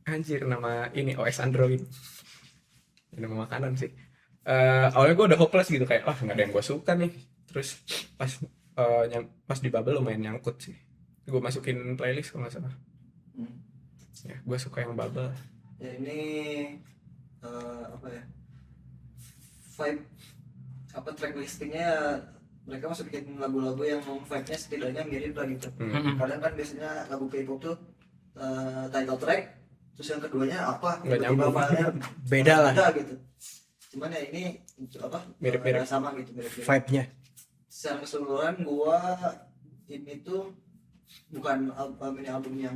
Anjir, nama ini OS Android. Ini nama makanan sih. Awalnya gue udah hopeless gitu, kayak nggak ada yang gue suka nih. Terus pas di Bubble lumayan nyangkut sih. Gue masukin playlist kalau nggak salah. Ya, gue suka yang Bubble. Ya ini apa ya? Track listingnya mereka masih bikin lagu-lagu yang vibe-nya setidaknya mirip lah gitu. Kadang kan biasanya lagu K-pop tuh title track, terus yang keduanya apa? Nggak Tiba-tiba nyambung. filenya Beda lah beda gitu. Cuman ya ini Mirip-mirip. sama gitu, mirip-mirip. vibe-nya. Secara keseluruhan gua ini tuh bukan mini album yang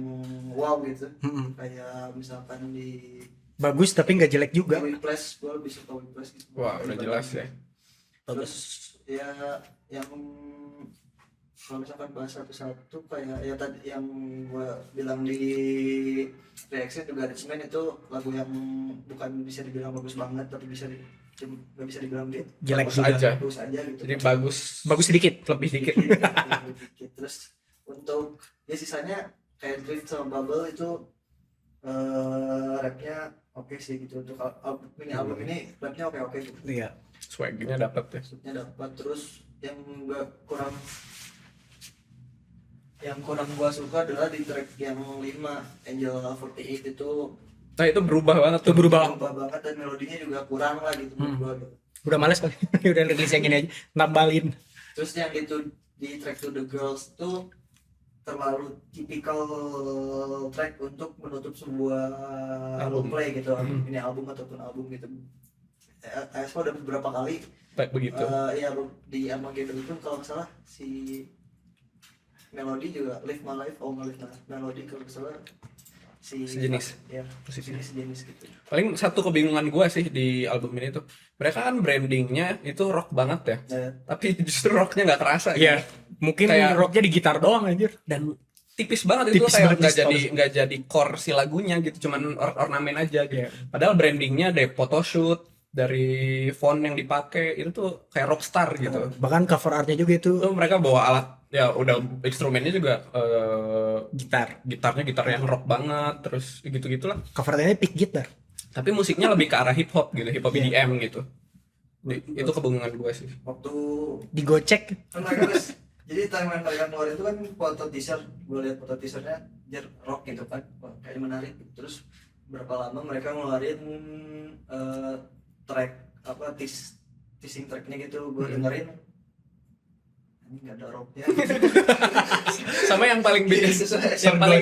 wow gitu. Kayak misalkan di Bagus tapi nggak jelek juga. Whiplash, gua lebih suka Whiplash gitu. Wah, udah jelas ya. Terus ya yang kalau misalkan bahas satu-satu kayak ya tadi yang gua bilang di reaction juga, Rich Man itu lagu yang bukan bisa dibilang bagus banget, tapi bisa nggak bisa dibilang Jelek Bagus juga. aja. bagus aja gitu. Jadi bagus Bagus sedikit. lebih dikit. Dikit. Terus untuk ya sisanya kayak Drift sama Bubble itu rapnya oke sih gitu. Untuk album ini rapnya oke gitu. Iya. Swagnya dapat ya. Maksudnya dapat. Terus yang kurang gua suka adalah di track yang 5 Angel 48 itu Nah itu berubah banget Itu tuh. berubah. banget dan melodinya juga kurang lah gitu menurut gua gitu. Udah males kali. Udah rilis yang ini aja. Nambalin. Terus yang itu di track To The Girls tuh terlalu tipikal track untuk menutup sebuah album play gitu, ini album ataupun album gitu. ASPA udah beberapa kali Kayak begitu. ya di Armageddon itu kalau nggak salah si Melody juga Live My Life, Melody kalau nggak salah Sejenis. ya Posisinya. sejenis gitu. Paling satu kebingungan gue sih di album ini tuh, mereka kan brandingnya itu rock banget ya, Nah, tapi justru rocknya nggak kerasa Iya. gitu. Mungkin Kayak- rocknya di gitar doang anjir. Dan tipis banget itu Tipis kayak banget, nggak jadi core si lagunya gitu, cuman ornamen aja gitu. Iya. Padahal brandingnya dari photoshoot, dari font yang dipakai itu tuh kayak rockstar gitu. Bahkan cover artnya juga itu Itu mereka bawa alat ya udah instrumennya juga gitar. gitar yang rock banget, terus gitu-gitulah. Cover artnya pick gitar. Tapi musiknya lebih ke arah hip hop gitu, hip hop EDM gitu. Itu kebingungan gue sih. waktu Digocek. kan mereka terus jadi timeline mereka ngeluarin itu kan foto teaser, gue lihat foto teasernya dia rock gitu kan. Wah, kayaknya menarik. Terus berapa lama mereka ngeluarin track apa teasing tracknya gitu, gue dengerin ini nggak ada rocknya. Sama yang paling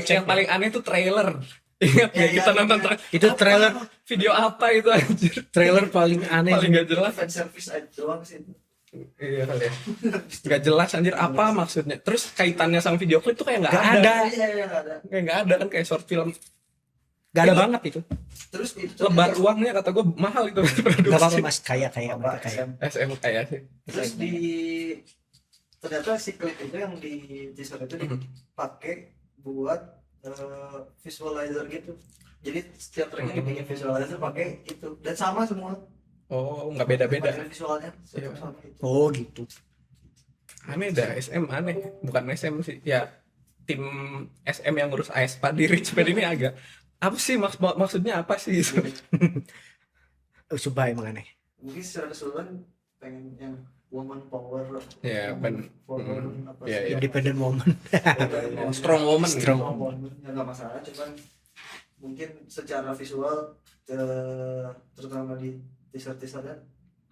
yang paling aneh tuh trailer. Ingat Ya, ya, kita ya, nonton ya. trailer. Itu trailer Video apa itu anjir? trailer paling aneh. Paling gak jelas. Fan service aja doang sih. Iya kali ya. Gak jelas anjir apa maksudnya. Terus kaitannya sama video klip tuh kayak nggak Nggak ada. ada. Iya, nggak ada. Kayak nggak ada kan, kayak short film. Gak ada banget itu. Terus itu Lebar uangnya kata gue mahal itu produksi. Gak apa-apa mas, kaya mereka kaya. SM kayak sih. Terus ternyata si klip itu yang di teaser itu dipakai buat visualizer gitu. Jadi setiap tracknya dibikin visualizer pakai itu dan sama semua. Oh nggak beda-beda. Pakai visualnya Iya. sama itu. Oh gitu. Aneh dah, SM aneh. Bukan SM sih. Ya tim SM yang ngurus ASPA di Richmond ini agak apa sih maksudnya apa sih? Sumpah emang aneh. Mungkin secara keseluruhan pengen yang woman power. Ya, apa Iya, sih? iya. Independent woman. Strong woman. Strong. Ya nggak masalah, cuman mungkin secara visual terutama di teaser-teasernya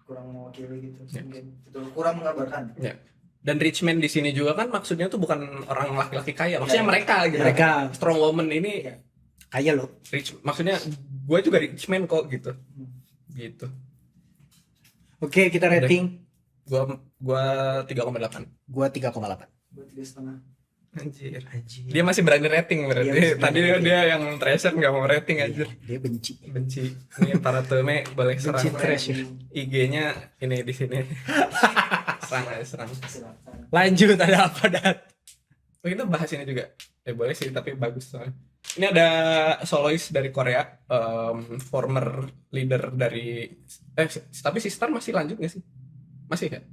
kurang mewakili gitu. Ya. Mungkin itu kurang mengabarkan. Ya. Dan Richmond di sini juga kan maksudnya tuh bukan orang laki-laki kaya, maksudnya Ya. mereka gitu. Mereka Strong woman ini kaya loh. maksudnya gue juga Richmond kok gitu. Gitu. Oke, kita rating. Gua 3,8. Gua 3,8. Buat 3,5. Anjir. Anjir. Dia masih berani rating berarti. Dia masih Tadi berani dia yang treasure nggak mau rating anjir. Dia benci. Benci. Ini para teme boleh serang. Benci treasure. IG-nya ini di sini. serang aja serang. Silakan. Lanjut, ada apa Dat? Oh, kita bahas ini juga. Boleh sih tapi bagus soalnya. Ini ada solois dari Korea, former leader dari tapi si Star masih lanjut nggak sih? Masih nggak?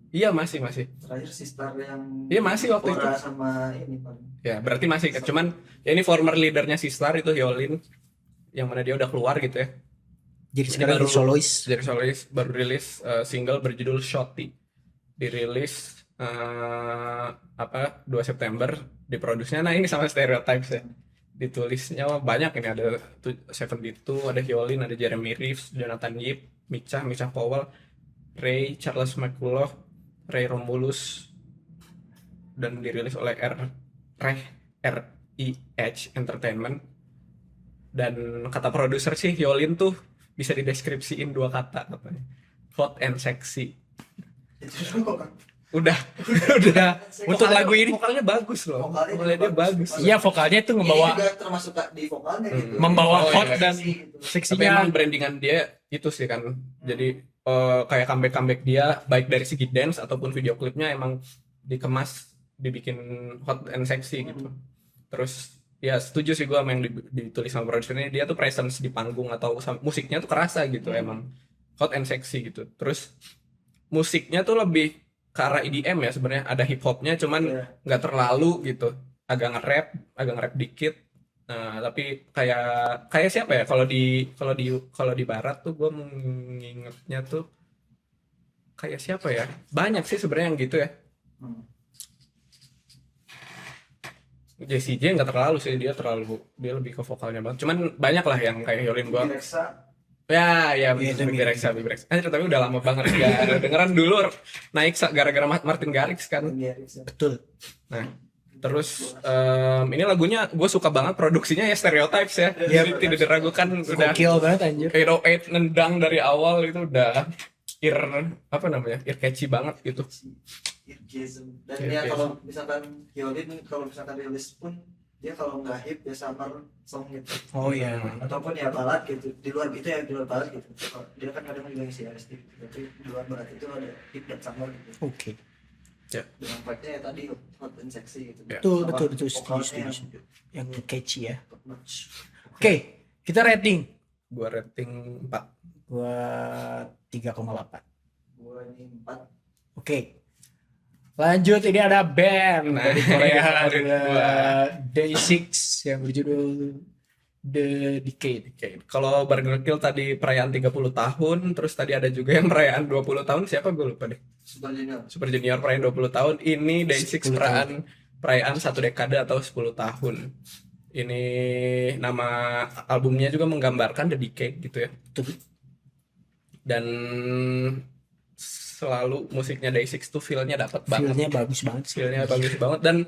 Iya masih. Terakhir sister yang Iya, masih waktu Cora itu. sama ini paling. Ya berarti masih kan. Cuman ya ini former leadernya si Star itu Hyolyn, yang mana dia udah keluar gitu ya. Jadi Ini sekarang baru- di solois. Dari solois baru rilis single berjudul Shotty. Dirilis 2 September, diproduksinya nah ini sama Stereotypes ya. Ditulisnya banyak ini, ada 72, ada Hyolyn, ada Jeremy Reeves, Jonathan Yip, Micha Powell, Ray, Charles McCullough, Ray Romulus, dan dirilis oleh RIH Entertainment. Dan kata produser sih Hyolyn tuh bisa dideskripsiin 2 kata katanya, hot and sexy. Itu kok Udah Untuk lagu ini vokalnya bagus loh, Vokalnya vokalnya dia bagus. iya vokalnya itu ngebawa ini juga termasuk di vokalnya gitu. membawa Oh, hot iya. dan Gitu. Tapi seksinya. emang brandingan dia itu sih kan, jadi kayak comeback dia baik dari segi dance ataupun video klipnya emang dikemas, dibikin hot and sexy gitu. Terus ya setuju sih gue sama yang ditulis sama produsernya, dia tuh presence di panggung atau musiknya tuh kerasa gitu emang. hot and sexy gitu. Terus musiknya tuh lebih ke arah EDM ya sebenarnya, ada hip hopnya cuman Iya. nggak terlalu gitu, agak nge-rap dikit. Nah, tapi kayak siapa ya, kalau di barat tuh gue mengingatnya tuh kayak siapa ya, banyak sih sebenarnya yang gitu ya. Hmm. Jessie J nggak terlalu sih, dia lebih ke vokalnya banget, cuman banyak lah yang kayak Yolin gua. Reksa Ya Iya, itu Bibi mirip. Rexha. Tapi udah lama banget nggak dengeran. Dulu naik gara-gara Martin Garrix kan. Reksa. Betul. Nah, terus ini lagunya gue suka banget, produksinya ya Stereotypes ya. Iya. Jadi tidak diragukan, udah Gokil banget anjir. 808 nendang dari awal itu udah ear catchy banget gitu. Irkism. Dan Irkism. dia kalau misalkan Hyolyn kalau misalkan rilis pun dia kalau nggak hip ya summer song gitu, Oh iya. ataupun ya balad gitu, di luar itu ya di luar balad gitu. Dia kan kadang juga ngisi RST gitu, tapi di luar balad itu ada hip dan summer gitu, Oke. dengan vibe-nya ya tadi hot and sexy gitu. Ya. Betul, Sama betul, vokalnya setuju. yang Yang catchy ya. top notch. Oke, kita rating. Gue rating 4. Gua 3,8. Gua ini 4. Oke. Lanjut, ini ada band Nah, dari Korea, dari ada gua. Day6 yang berjudul The Decade. Oke, kalau Burger Kill tadi perayaan 30 tahun, terus tadi ada juga yang perayaan 20 tahun, siapa gue lupa deh. Super Junior. Super Junior perayaan 20 tahun, ini Day6 10 perayaan 1 dekade atau 10 tahun. Ini nama albumnya juga menggambarkan The Decade gitu ya. Betul. Dan selalu musiknya Day6 tuh feel-nya dapat banget. Feel-nya bagus banget sih. Feel-nya bagus banget, dan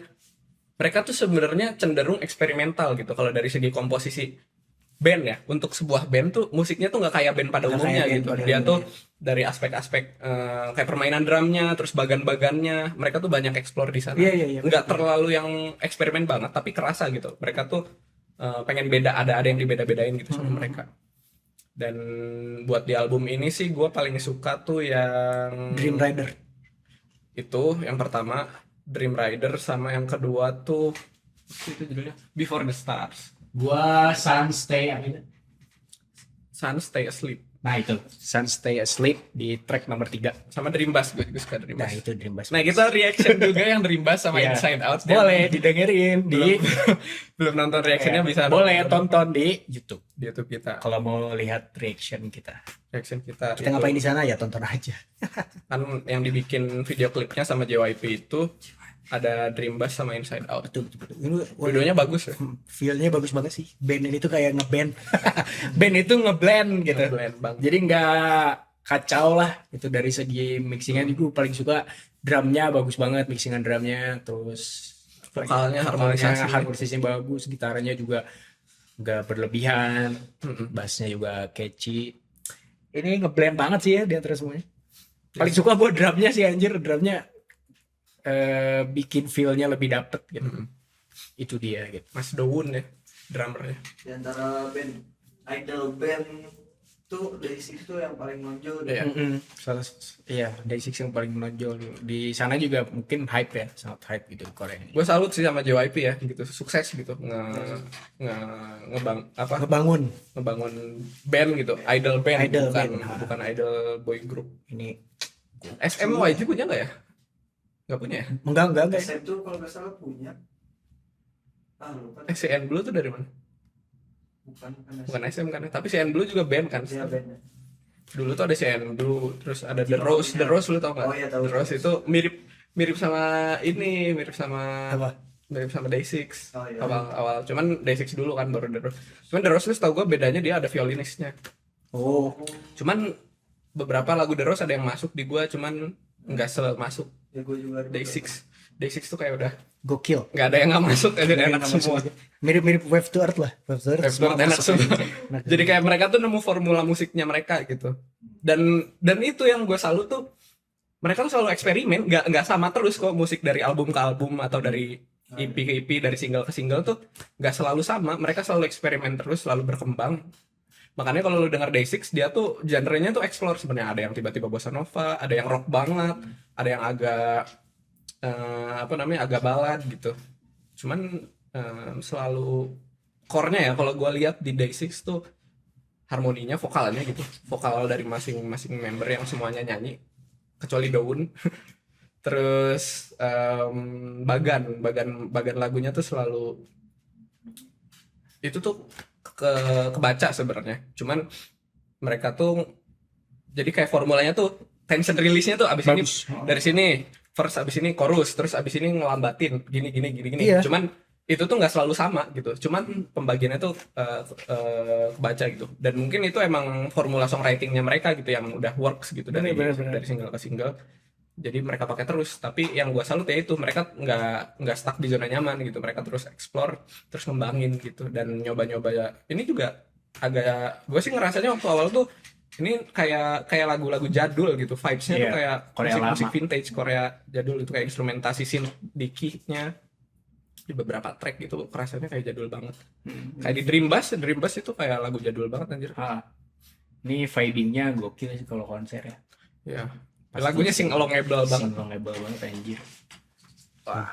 mereka tuh sebenarnya cenderung eksperimental gitu kalau dari segi komposisi band ya. Untuk sebuah band tuh musiknya tuh nggak kayak band pada Nggak umumnya kayak band gitu. pada Dia tuh umumnya. dari aspek-aspek kayak permainan drumnya, terus bagan-bagannya, mereka tuh banyak explore di sana. Iya. Nggak terlalu yang eksperimen banget, tapi kerasa gitu. Mereka tuh pengen beda, ada yang dibeda-bedain gitu sama mereka. Dan buat di album ini sih gue paling suka tuh yang Dream Rider. itu yang pertama, Dream Rider, sama yang kedua tuh itu judulnya Before the Stars. Gua Sun Stay apa itu? Sun Stay Asleep. Nah itu Sun Stay Asleep di track nomor 3. Sama Dream Bass, gue juga suka Dream Nah Bass. itu Dream Bass. Nah, kita reaction juga yang Dream Bass sama Iya. Inside Out. Boleh didengerin di Belum nonton reactionnya, bisa boleh nonton tonton di YouTube. di YouTube kita. Kalau mau lihat reaction kita. Reaction kita. Kita itu ngapain di sana ya tonton aja. kan yang dibikin video klipnya sama JYP itu ada Dream Bass sama Inside Out. Betul. Ini Videonya bagus ya. feel-nya bagus banget sih. Band ini tuh kayak ngeband. Band itu ngeblend gitu. Blend banget. Jadi nggak kacau lah. Itu dari segi mixingan gue paling suka drumnya bagus banget, mixingan drumnya, terus Vokalnya, harmonisasi. harmonisasinya bagus, gitarnya juga nggak berlebihan, bassnya juga catchy. Ini ngeblend banget sih ya di antara semuanya. Paling suka gue drumnya sih anjir, drumnya bikin feel-nya lebih dapet gitu. Itu dia gitu. Mas Dowon ya, drummernya. Di antara band idol band tuh dari situ yang paling menonjol. Iya. Iya, Day6 yang paling menonjol di sana juga mungkin hype ya, sangat hype gitu di Korea ini. Gue salut sih sama JYP ya, gitu, sukses gitu ngebangun band gitu, idol band, Idol bukan band. bukan idol boy group. Ini SMYG punya nggak ya? Nggak punya ya? enggak. SM tuh kalau nggak salah punya. Lupa. CN Blue tuh dari mana? Bukan SM kan? Tapi CN Blue juga band kan? Dia bandnya. Dulu tuh ada CN Blue, terus ada The Rose. The Rose lu tau nggak? Oh iya, tahu. The Rose itu mirip sama ini, mirip sama Day6 Oh, iya. awal. Cuman Day6 dulu kan, baru The Rose. Cuman The Rose tuh tau gue bedanya dia ada violinisnya. Oh, Cuman beberapa lagu The Rose ada yang masuk di gua, cuman nggak masuk Ya gue juga. Day6. Day6 tuh kayak udah gokil. nggak ada yang nggak masuk, enak semua. Mirip Wave to Earth lah. Wave to Earth Wave to Earth enak masuk. semua. Enak. Jadi kayak mereka tuh nemu formula musiknya mereka gitu. Dan itu yang gue salut tuh, mereka tuh selalu eksperimen, nggak sama terus kok musik dari album ke album atau dari EP ke EP, dari single ke single tuh nggak selalu sama. Mereka selalu eksperimen terus, selalu berkembang. Makanya kalau lu denger Day6, dia tuh genre-nya tuh explore sebenarnya. Ada yang tiba-tiba bossa nova, ada yang rock banget, ada yang agak agak balad gitu. Cuman selalu core-nya ya, kalau gue lihat di Day6 tuh harmoninya, vokalnya gitu, vokal dari masing-masing member yang semuanya nyanyi kecuali Daun. Terus bagan lagunya tuh selalu itu tuh kebaca sebenarnya, cuman mereka tuh jadi kayak formulanya tuh tension release-nya tuh abis ini Bagus. dari sini verse, abis ini chorus, terus abis ini ngelambatin gini. Iya. Cuman itu tuh nggak selalu sama gitu, cuman pembagiannya tuh kebaca gitu, dan mungkin itu emang formula songwritingnya mereka gitu yang udah works gitu dari Bener. single ke single, jadi mereka pakai terus. Tapi yang gua salut ya itu mereka nggak stuck di zona nyaman gitu, mereka terus explore, terus ngembangin gitu, dan nyoba-nyoba ya. Ini juga agak, gue sih ngerasanya waktu awal tuh ini kayak lagu-lagu jadul gitu, vibes-nya tuh Iya, kayak Korea musik lama. vintage Korea jadul itu, kayak instrumentasi synth di kick-nya di beberapa track gitu rasanya kayak jadul banget. Kayak di Dream Bass itu kayak lagu jadul banget anjir. Ini vibingnya gokil sih kalau konser ya. Ya. Lagunya sing alongable banget. Sing-alongable banget anjir. Wah,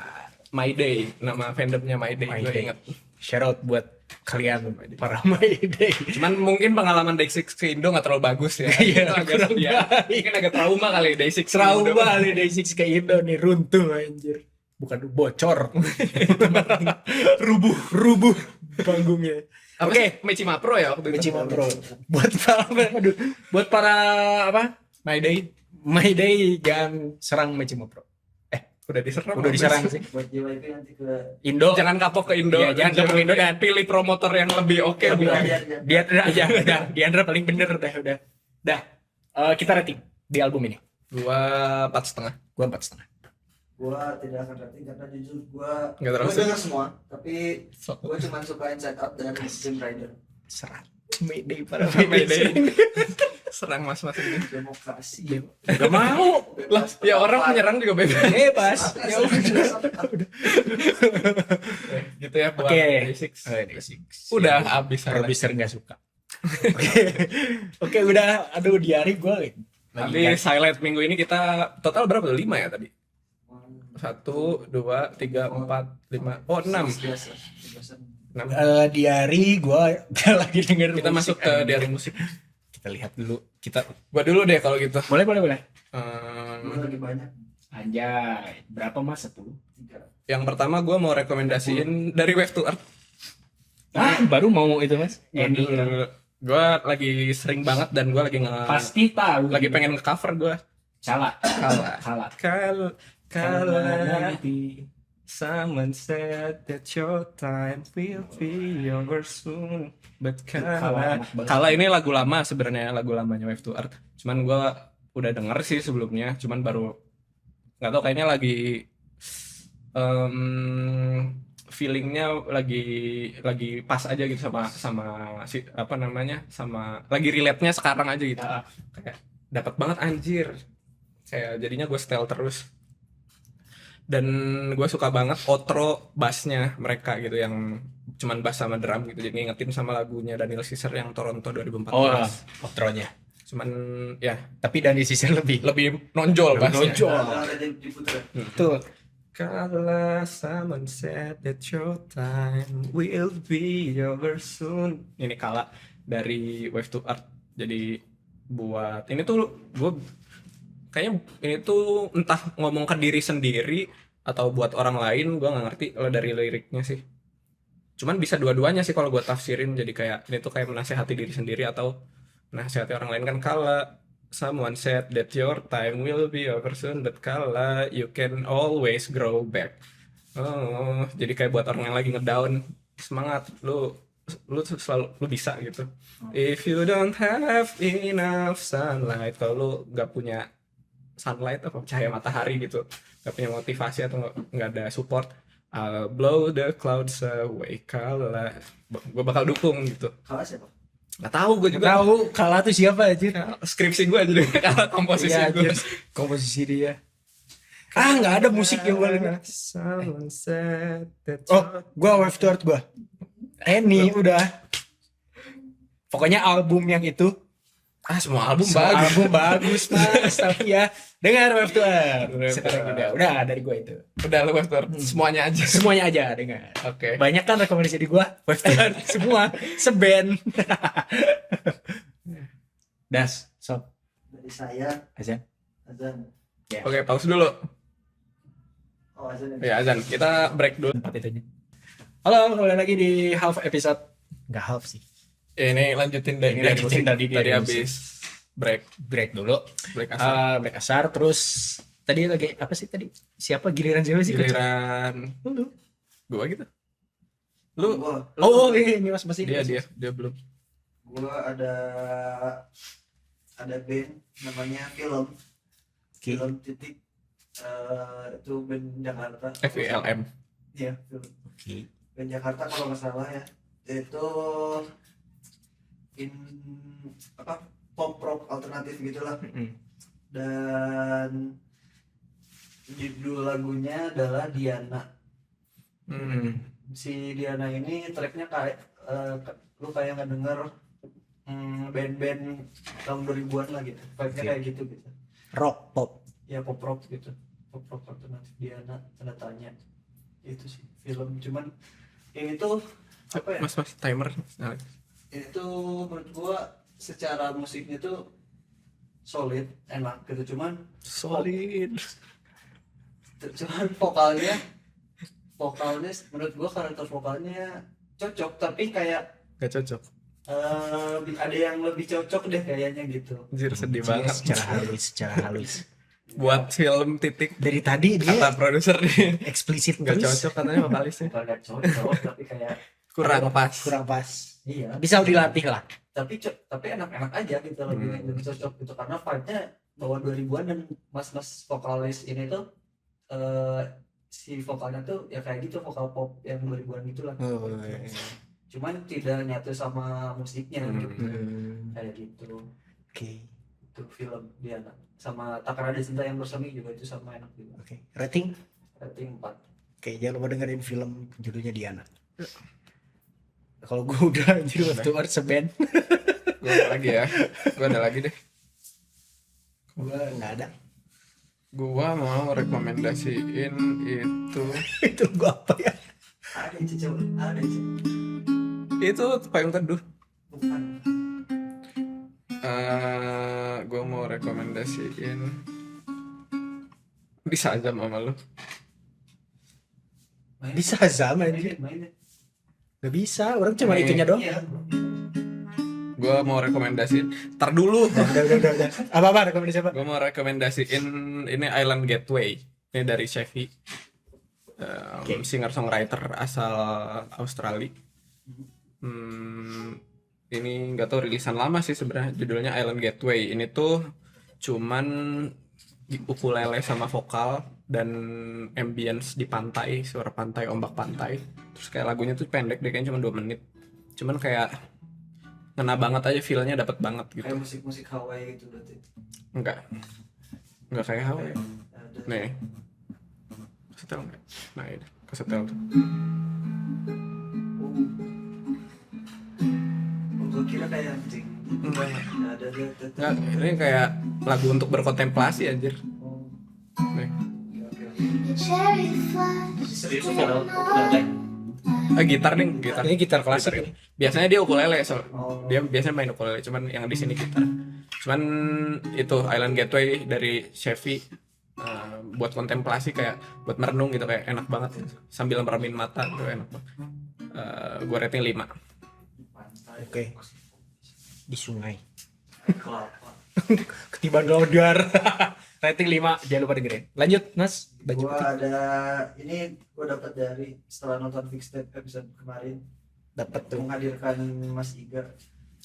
My Day, nama fandomnya My Day, My gue Day. inget. Shout out buat kalian para My Day. Cuman mungkin pengalaman Day6 ke Indo nggak terlalu bagus ya. Iya, Itu agak kurang ya, baik. mungkin agak trauma kali Day6 ke Indo. Trauma kali Day6 ke Indo nih, runtuh anjir. Bukan bocor. rubuh panggungnya. Apa Oke. sih? Mechima Pro ya waktu itu. Mechima Pro. Buat para apa? My Day My Day jangan serang Mechima Pro. udah diserang. Udah diserang sih. Buat JYP nanti ke Indo Jangan kapok ke Indo. Iya, jangan kapok ke Indo dan pilih promotor yang lebih oke. Lebih bukan? oke. dia aja udah Diandra paling bener udah. Kita rating di album ini. Gua 4,5. Gua 4,5. gua tidak akan rating karena jujur gua Nggak terlalu denger semua, tapi So- gua cuma suka Inside Out dan Dream Rider. Serang Mayday para My Mayday. Day. Serang mas-mas ini. Demokrasi. Gak mau. Lah, ya orang menyerang juga bebas. Bebas. Ya udah. Gitu ya buat Oke. Day6. Udah habis. Produser nggak suka. Oke, udah. Aduh, di hari gue lagi. Nanti highlight minggu ini kita total berapa tuh? 5 ya tadi? 1, 2, 3, 4, 5. Oh, 6. Biasa. 6. Di hari gue lagi denger Kita masuk ke diary musik. Kita lihat dulu. Gua dulu deh kalau gitu. Boleh. Gua lagi banyak. Anjay, berapa mas? 10? 3. Yang pertama gua mau rekomendasiin dari Wave to Earth. Baru mau itu mas? Ini Gua lagi sering banget dan gua lagi pasti tahu. lagi pengen nge-cover gua. Salah. Kala someone said that your time will be over soon, but Kala ini lagu lama sebenarnya, lagu lamanya Wave to Earth. Cuman gua udah denger sih sebelumnya, cuman baru nggak tahu kayaknya lagi feelingnya lagi pas aja gitu sama si apa namanya, sama lagi relate-nya sekarang aja gitu. Kayak dapat banget anjir. Kayak jadinya gue setel terus. Dan gue suka banget outro bassnya mereka gitu, yang cuman bass sama drum gitu, jadi ngingetin sama lagunya Daniel Caesar yang Toronto 2014. outronya. Cuman ya Tapi Dani Sisir lebih nonjol bassnya. Ada diputer. Betul. Kala someone said that your time will be over soon. Ini Kala dari Wave to Earth. Jadi buat ini tuh gue kayaknya ini tuh entah ngomong ke diri sendiri atau buat orang lain, gue nggak ngerti kalau dari liriknya sih. Cuman bisa dua-duanya sih kalau gue tafsirin, jadi kayak ini tuh kayak menasehati diri sendiri atau menasehati orang lain kan. Kala someone said that your time will be over soon, but Kala you can always grow back. Oh, jadi kayak buat orang yang lagi ngedown, semangat, lu selalu lu bisa gitu. If you don't have enough sunlight, kalau lu nggak punya sunlight apa cahaya matahari gitu, nggak punya motivasi atau nggak ada support, I'll blow the clouds away. Kala, gue bakal dukung gitu. Kalah siapa? Nggak tahu, gue juga Tahu Kala tuh siapa aja? skripsi gue aja deh kalau komposisi Iya, gue. anjir. Komposisi dia. Nggak ada musik yang gue dengar. Someone said that Gue Wave to Earth gue. Ini udah. Pokoknya album yang itu. semua album Semua bagus. album bagus mas. Tapi ya dengar Wave to Earth. Sekarang udah dari gue itu. Udah lu Wester, semuanya aja. Semuanya aja dengar. Oke. Banyak kan rekomendasi di gue Wave to Earth semua seband. Das, sob. Dari saya Azan. Azan. Oke, pause dulu. Oh Azan Ya, azan. Kita break dulu. Tempat itunya. Halo, kembali lagi di half episode. Enggak half sih. Ini lanjutin dari Ini lanjutin musik. tadi Tadi dari habis break Break dulu. asar. Break asar terus tadi lagi apa sih tadi? Giliran siapa sih? Giliran Lu. gua gitu. Lu Oh, ini Mas masih dia belum. gua ada band namanya Film. Oke. Film titik itu band Jakarta. FILM. Iya, Film. Oke. Band Jakarta kalau nggak salah ya. Itu pop rock alternatif gitulah. Dan judul lagunya adalah Diana. Si Diana ini tracknya kayak lu kayak ngedenger band-band tahun 2000-an lah gitu. Vibe-nya Oke. kayak gitu. Rock pop. Ya pop rock gitu. Pop rock alternatif Diana tanda tanya. Itu sih film, cuman ini tuh apa ya? Mas timer. Nah, Ini tuh menurut gua secara musiknya tuh solid, enak gitu, cuman vokalnya menurut gua karakter vokalnya cocok, tapi kayak gak cocok. ada yang lebih cocok deh kayaknya gitu. Anjir, sedih banget. Secara halus. Buat film titik Dari tadi dia kata produser nih eksplisit nggak terus. cocok katanya vokalisnya. Bukan gak cocok, tapi kayak Kurang pas. Kurang pas. iya. Bisa dilatih lah. Tapi enak-enak aja gitu, lebih cocok gitu karena vibe-nya bawa 2000-an dan mas-mas vokalis ini tuh si vokalnya tuh ya kayak gitu, vokal pop yang 2000-an gitu lah. Oh, iya. Cuman tidak nyatu sama musiknya gitu. Kayak gitu. Oke. Itu film Diana sama Takara Cinta yang Bersemi juga itu sama enak juga. Oke. Rating? Rating 4. Oke, jangan lupa dengerin film judulnya Diana. Kalau gue udah jadi waktu seband, Gue ada lagi ya. Gue ada lagi deh. gue nggak ada. Gua mau rekomendasiin itu. Itu gue apa ya? Ada itu coba, ada itu. Itu Payung Teduh. Bukan. Gue mau rekomendasiin Bisa Aja sama lu. Bisa sama aja. Main. Gak bisa, orang cuma Nih. itunya doang. Iya. Gue mau rekomendasiin. Tar dulu. Udah. Apa rekomendasi apa? Gue mau rekomendasiin ini Island Gateway. Ini dari Chevy. Singer songwriter asal Australia. Ini nggak tahu rilisan lama sih sebenarnya. Judulnya Island Gateway. Ini tuh cuman ukulele sama vokal dan ambience di pantai, suara pantai, ombak pantai. Terus kayak lagunya tuh pendek deh, kayaknya cuma 2 menit. Cuman kayak ngena banget aja, feel-nya dapet banget gitu. Kayak musik-musik Hawaii gitu berarti. Enggak kayak Hawaii. Ada. Nih. Kesetel enggak? Nah, ini kesetel tuh. Gue kira kayak anjing. Enggak. Ada. Enggak, ini kayak lagu untuk berkontemplasi anjir. Oh, Nih. oke. Cherry flash. Serius kalau ukulele? Gitar nih, gitar. Ini gitar klasik ini. Biasanya dia ukulele, so. Oh. Dia biasanya main ukulele, cuman yang di sini gitar. Cuman itu Island Gateway dari Chevy, buat kontemplasi, kayak buat merenung gitu, kayak enak banget sambil meremin mata tuh, enak banget. Gue rating 5. Pantai. Oke. Di sungai. Kelapa. Ketiban lodar. Rating 5, jangan lupa dengerin. Lanjut, Mas. Baju Gua putih. ada ini gue dapat dari setelah nonton Fixtape episode kemarin Dapat tuh. menghadirkan Mas Iga.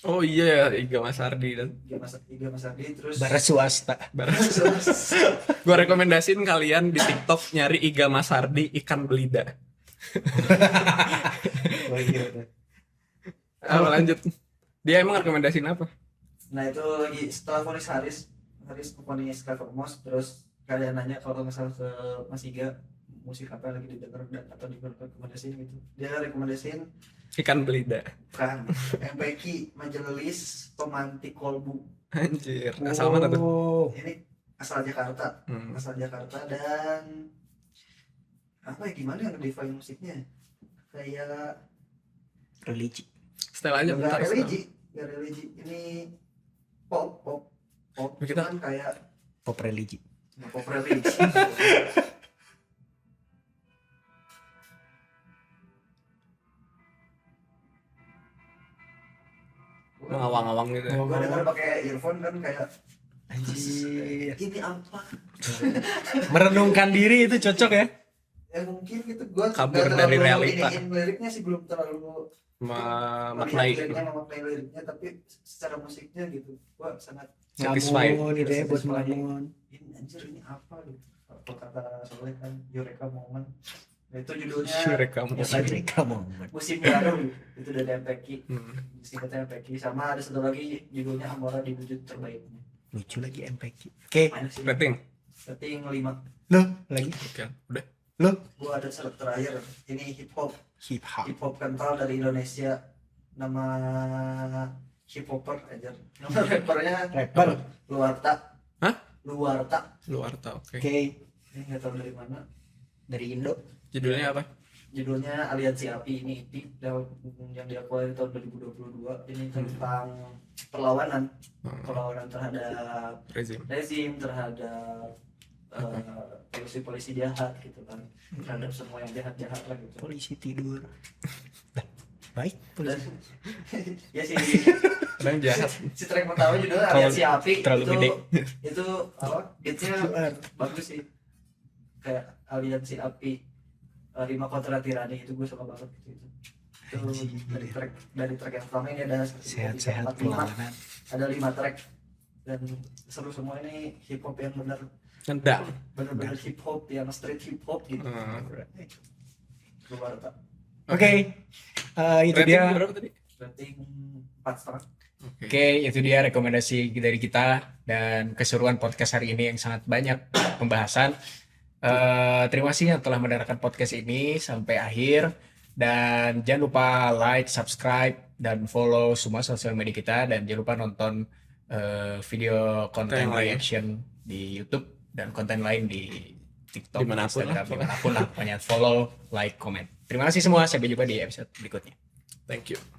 Oh iya, Iga Mas Ardi dan Iga Mas Ardi terus Bara swasta. gue rekomendasiin kalian di TikTok nyari Iga Mas Ardi ikan belida. Oh, iya. Lanjut. Dia emang rekomendasiin apa? Nah itu lagi setelah Haris vonis Covermos, terus kalian nanya kalau misalnya ke Mas Iga musik apa yang lagi didengar atau direkomendasiin gitu, dia rekomendasiin Ikan belida. kan MPK Majelis Pemantik Kolbu. Anjir, asal mana tuh? Oh. Ini asal Jakarta, dan apa ya, gimana yang define musiknya, kayak Religi. Setel aja bentar. nggak religi ini pop Kita- kan kayak Pop religi. pop religi. Ngawang-ngawang gitu ya. Gue denger pakai earphone kan kayak Anjir. ini apa Merenungkan diri itu cocok ya. ya mungkin gitu gue Kabur dari realita. liriknya sih belum terlalu Maknai memaknai liriknya, tapi secara musiknya gitu gue sangat Satisfied. Ngamun gitu ya buat Satisfied. ngelamun. ini anjir ini apa gitu. Kalau kata Soleh kan Eureka Moment. Nah, itu judulnya Eureka Moment. Sadri kamu. musim baru itu dari MPK. Hmm. Singkatnya MPK, sama ada satu lagi judulnya Amora di wujud terbaiknya. Lucu lagi MPK. Oke, Mana sih? Rating. Rating 5. lo lagi. Oke, udah. Lo Gua ada syarat terakhir. Ini hip hop hip hop. kental dari Indonesia. Nama hip hopper aja. Nama rappernya Rapper. Luarta. Hah? Luarta. Luar tau. Oke. Oke, Ini nggak tahu dari mana. dari Indo. Judulnya apa? Judulnya Aliansi Api. Ini EP yang dia keluarin tahun 2022. Ini tentang perlawanan terhadap Rezim. terhadap polisi-polisi jahat gitu kan, terhadap semua yang jahat-jahat lah gitu. Polisi tidur. Lah, baik. Dan, Polisi. ya sih Kadang jahat. si track pertama judulnya Kalau Aliansi Api terlalu itu, gede. itu apa beatnya QR. bagus sih, kayak Aliansi Api, Rima kontra Tirani itu gue suka banget gitu. Itu Anjir. dari track yang pertama ini ada Sehat-sehat 4, 5, perlawanan. ada 5 track dan seru semua. Ini hip hop yang Nendang. benar hip hop yang street hip hop gitu. Luar tak. Oke, itu Rating dia. berapa tadi? Rating 4,5. Oke, itu dia rekomendasi dari kita dan keseruan podcast hari ini yang sangat banyak pembahasan. Terima kasih yang telah mendengarkan podcast ini sampai akhir, dan jangan lupa like, subscribe, dan follow semua sosial media kita, dan jangan lupa nonton video konten Konten lain. reaction di YouTube dan konten lain di TikTok, Dimanapun Instagram, lah. dimanapun lah. Pokoknya follow, like, comment. Terima kasih semua, sampai jumpa di episode berikutnya. Thank you.